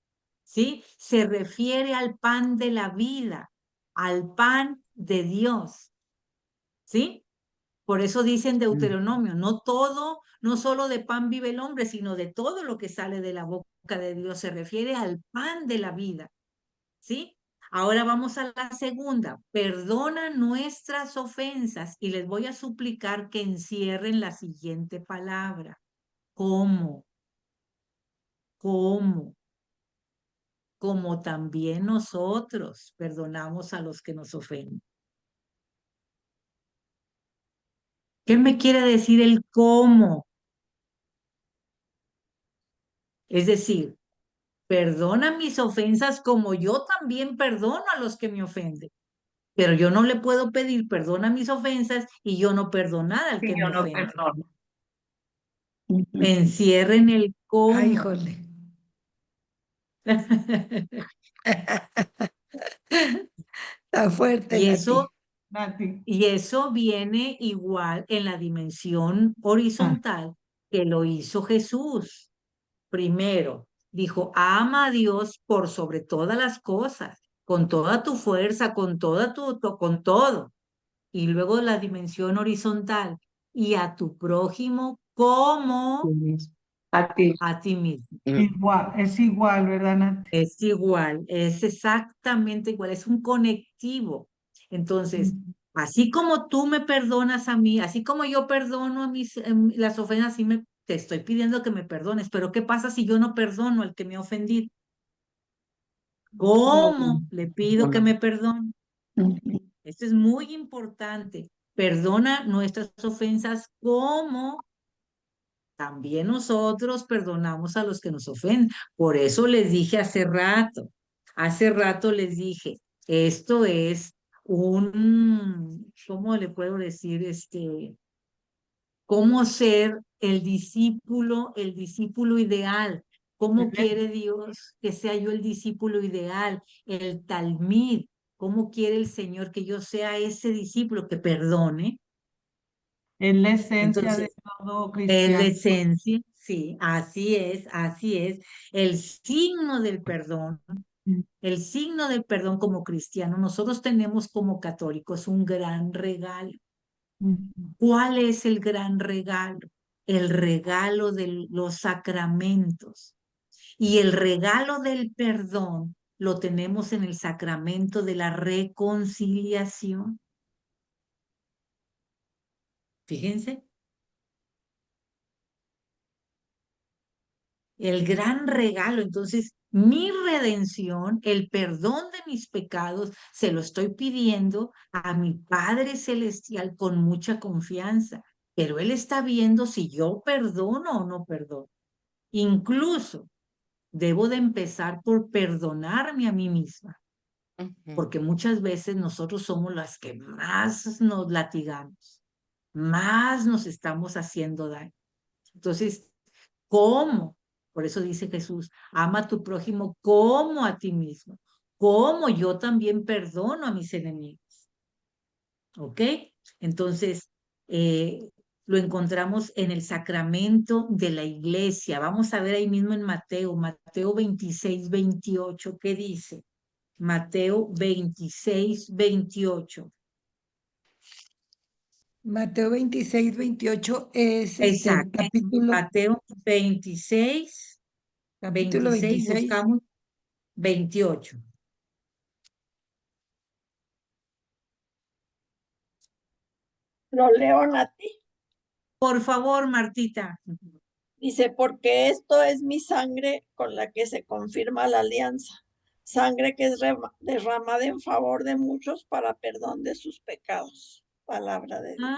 ¿Sí? Se refiere al pan de la vida, al pan de Dios. ¿Sí? Por eso dice en Deuteronomio, no solo de pan vive el hombre, sino de todo lo que sale de la boca de Dios. Se refiere al pan de la vida. ¿Sí? Ahora vamos a la segunda. Perdona nuestras ofensas y les voy a suplicar que encierren la siguiente palabra. ¿Cómo? ¿Cómo? Como también nosotros perdonamos a los que nos ofenden. ¿Qué me quiere decir el cómo? Es decir, perdona mis ofensas como yo también perdono a los que me ofenden. Pero yo no le puedo pedir perdona mis ofensas y yo no perdonar al que yo me no ofende. perdono. Encierren el cómo. Ay, híjole. Está fuerte, Y Nati. eso viene igual en la dimensión horizontal que lo hizo Jesús. Primero, dijo, ama a Dios por sobre todas las cosas, con toda tu fuerza, con con todo. Y luego la dimensión horizontal, y a tu prójimo como A ti. a ti mismo. Es igual, ¿verdad, Nati? Es igual, es exactamente igual, es un conectivo. Entonces, así como tú me perdonas a mí, así como yo perdono a las ofensas, te estoy pidiendo que me perdones, pero ¿qué pasa si yo no perdono al que me ha ofendido? ¿Cómo le pido que me perdone? Esto es muy importante. Perdona nuestras ofensas como también nosotros perdonamos a los que nos ofenden. Por eso les dije hace rato les dije, esto es ¿cómo le puedo decir? ¿Cómo ser el discípulo ideal? ¿Cómo quiere Dios que sea yo el discípulo ideal? El talmid. ¿Cómo quiere el Señor que yo sea ese discípulo que perdone? Es la esencia de Entonces, todo es la cristiano. esencia, sí, así es, así es. El signo del perdón, el signo del perdón como cristiano, nosotros tenemos como católicos un gran regalo. ¿Cuál es el gran regalo? El regalo de los sacramentos. Y el regalo del perdón lo tenemos en el sacramento de la reconciliación. Fíjense. El gran regalo. Entonces, mi redención, el perdón de mis pecados, se lo estoy pidiendo a mi Padre Celestial con mucha confianza, pero Él está viendo si yo perdono o no perdono. Incluso debo de empezar por perdonarme a mí misma, porque muchas veces nosotros somos las que más nos latigamos, más nos estamos haciendo daño. Entonces, ¿cómo? Por eso dice Jesús, ama a tu prójimo como a ti mismo, como yo también perdono a mis enemigos. ¿Ok? Entonces, lo encontramos en el sacramento de la iglesia. Vamos a ver ahí mismo en Mateo 26, 28, ¿qué dice? Mateo 26, 28. Mateo 26, 28 es Exacto. capítulo Mateo 26, 26, 26. buscamos 28. Lo leo, Nati. Por favor, Martita. Dice, porque esto es mi sangre con la que se confirma la alianza, sangre que es derramada en favor de muchos para perdón de sus pecados. Palabra de Dios.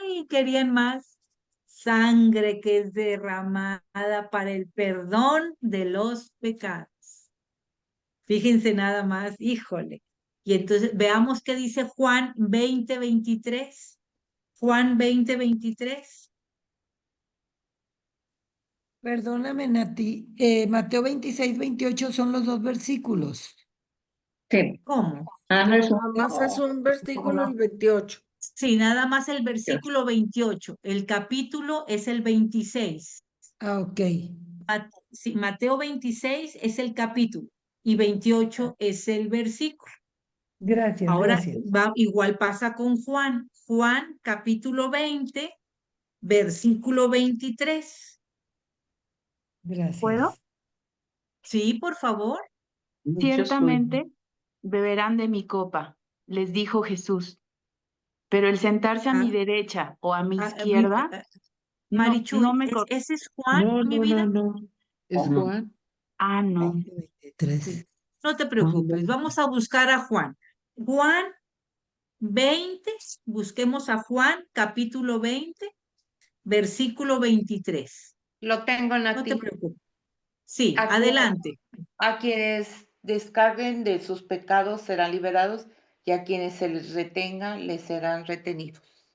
Ay, querían más. Sangre que es derramada para el perdón de los pecados. Fíjense nada más, híjole. Y entonces veamos qué dice Juan 20, 23. Juan 20, 23. Perdóname, Nati. Mateo 26, 28 son los dos versículos. Sí. ¿Cómo? No es Nada más es un versículo el 28. Sí, nada más el versículo 28. El capítulo es el 26. Ah, ok. Sí, Mateo 26 es el capítulo y 28 es el versículo. Gracias, Ahora gracias. igual pasa con Juan. Juan capítulo 20, versículo 23. Gracias. ¿Puedo? Sí, por favor. Ciertamente beberán de mi copa, les dijo Jesús, pero el sentarse a mi derecha o a mi izquierda, Marichuy, no me... ¿ese es Juan, mi vida? No. ¿Es Juan? Ah, no. 23. Sí. No te preocupes, vamos a buscar a Juan. Juan 20, busquemos a Juan, capítulo 20, versículo 23. Lo tengo, No te Nati. preocupes. Sí, A adelante. a quienes descarguen de sus pecados serán liberados y a quienes se les retenga les serán retenidos.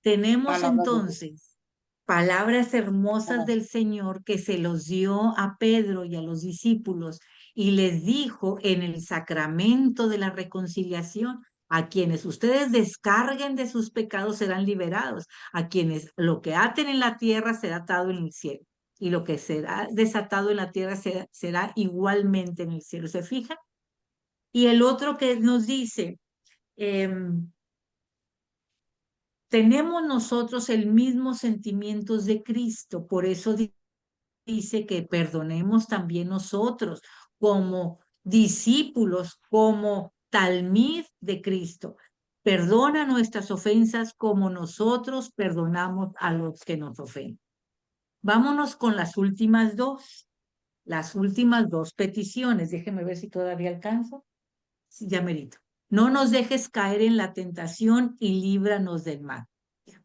Tenemos Palabra de Dios. entonces palabras hermosas del Señor que se los dio a Pedro y a los discípulos y les dijo en el sacramento de la reconciliación: a quienes ustedes descarguen de sus pecados serán liberados, a quienes lo que aten en la tierra será atado en el cielo y lo que será desatado en la tierra será igualmente en el cielo. ¿Se fijan? Y el otro que nos dice, tenemos nosotros el mismo sentimientos de Cristo, por eso dice que perdonemos también nosotros como discípulos, como talmid de Cristo. Perdona nuestras ofensas como nosotros perdonamos a los que nos ofenden. Vámonos con las últimas dos peticiones. Déjenme ver si todavía alcanzo. Sí, ya merito. No nos dejes caer en la tentación y líbranos del mal.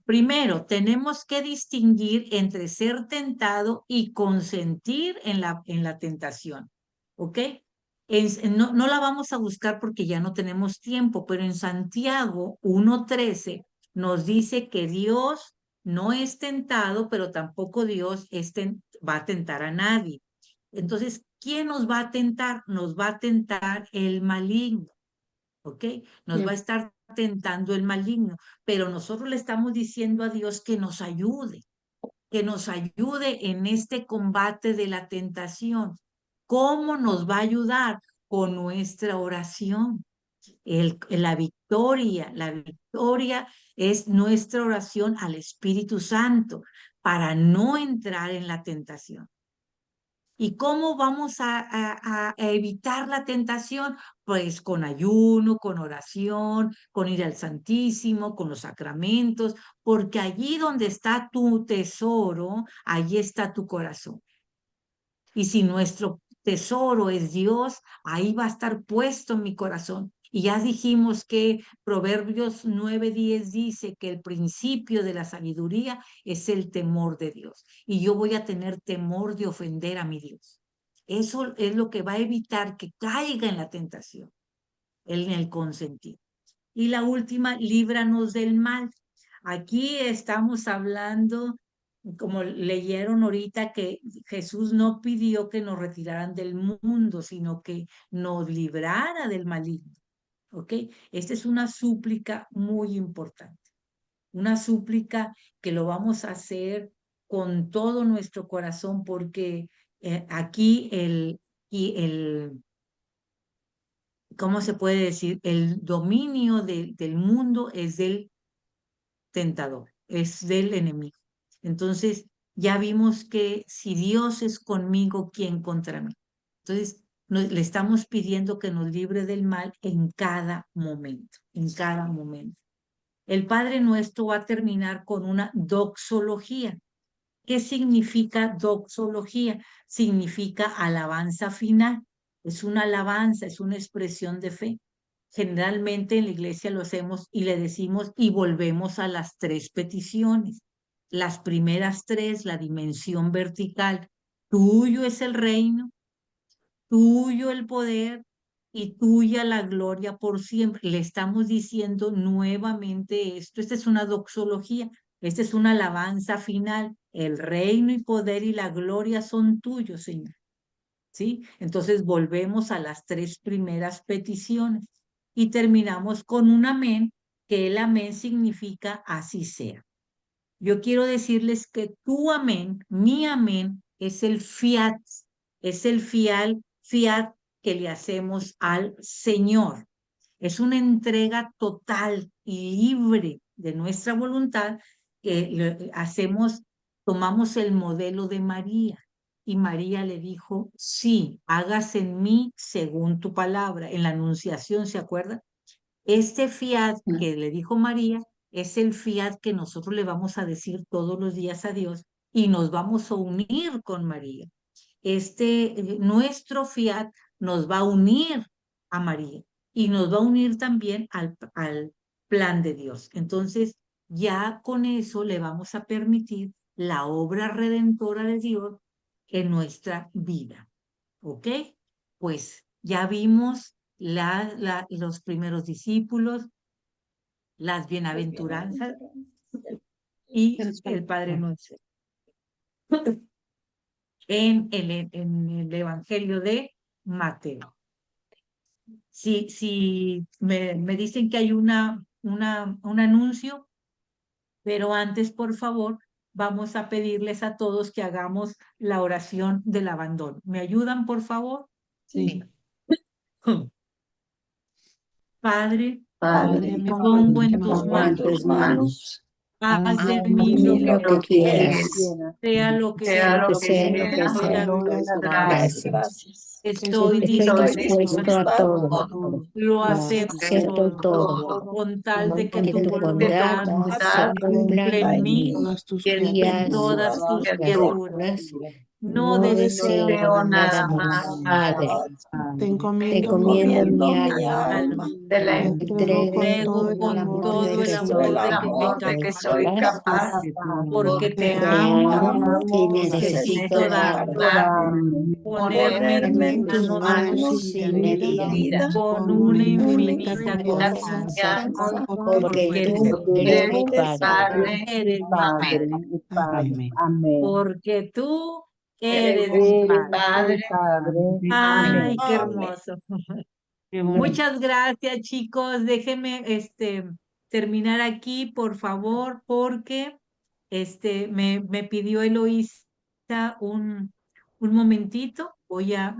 Primero, tenemos que distinguir entre ser tentado y consentir en la tentación, ¿ok? No la vamos a buscar porque ya no tenemos tiempo, pero en Santiago 1:13 nos dice que Dios no es tentado, pero tampoco Dios va a tentar a nadie. Entonces, ¿quién nos va a tentar? Nos va a tentar el maligno. ¿Ok? Nos va a estar tentando el maligno, pero nosotros le estamos diciendo a Dios que nos ayude en este combate de la tentación. ¿Cómo nos va a ayudar? Con nuestra oración. La victoria es nuestra oración al Espíritu Santo para no entrar en la tentación. ¿Y cómo vamos a evitar la tentación? Pues con ayuno, con oración, con ir al Santísimo, con los sacramentos, porque allí donde está tu tesoro, allí está tu corazón. Y si nuestro tesoro es Dios, ahí va a estar puesto mi corazón. Y ya dijimos que Proverbios 9:10 dice que el principio de la sabiduría es el temor de Dios. Y yo voy a tener temor de ofender a mi Dios. Eso es lo que va a evitar que caiga en la tentación, en el consentir. Y la última, líbranos del mal. Aquí estamos hablando como leyeron ahorita, que Jesús no pidió que nos retiraran del mundo, sino que nos librara del maligno. ¿Ok? Esta es una súplica muy importante. Una súplica que lo vamos a hacer con todo nuestro corazón, porque aquí ¿cómo se puede decir? El dominio del mundo es del tentador, es del enemigo. Entonces, ya vimos que si Dios es conmigo, ¿quién contra mí? Entonces, le estamos pidiendo que nos libre del mal en cada momento, en cada momento. El Padre Nuestro va a terminar con una doxología. ¿Qué significa doxología? Significa alabanza final. Es una alabanza, es una expresión de fe. Generalmente en la iglesia lo hacemos y le decimos y volvemos a las 3 peticiones. Las primeras 3, la dimensión vertical. Tuyo es el reino, tuyo el poder y tuya la gloria por siempre. Le estamos diciendo nuevamente esto. Esta es una doxología, esta es una alabanza final. El reino y poder y la gloria son tuyos, Señor. ¿Sí? Entonces volvemos a las 3 primeras peticiones y terminamos con un amén, que el amén significa así sea. Yo quiero decirles que tu amén, mi amén, es el fiat que le hacemos al Señor. Es una entrega total y libre de nuestra voluntad que tomamos el modelo de María. Y María le dijo, sí, hágase en mí según tu palabra. En la Anunciación, ¿se acuerdan? Este fiat que le dijo María es el fiat que nosotros le vamos a decir todos los días a Dios y nos vamos a unir con María. Nuestro fiat nos va a unir a María y nos va a unir también al plan de Dios. Entonces, ya con eso le vamos a permitir la obra redentora de Dios en nuestra vida. ¿Ok? Pues ya vimos los primeros discípulos, las bienaventuranzas y el Padre Nuestro. En el Evangelio de Mateo. Si me dicen que hay un anuncio, pero antes, por favor, vamos a pedirles a todos que hagamos la oración del abandono. ¿Me ayudan, por favor? Sí. Padre, Padre, me pongo en tus pongo en tus manos. Haz de Haz mí lo que quieras. sea lo que Sea lo que sea, sea, estoy dando gracias. Estoy dispuesto a todo. Lo acepto todo. Con tal de que tu voluntad se cumpla en mí y en todas tus criaturas. No deseo nada más, Padre. Te encomiendo mi alma. Te la entrego con todo el amor de que soy capaz, porque te amo y necesito darme, ponerme en tus manos sin medida, con una infinita confianza, porque tú eres mi Padre, eres mi Padre. Amén. Porque tú eres eres mi mi Padre. Padre. Ay, qué hermoso. Muchas gracias, chicos. Déjenme terminar aquí, por favor, porque me pidió Eloísa un momentito. Voy a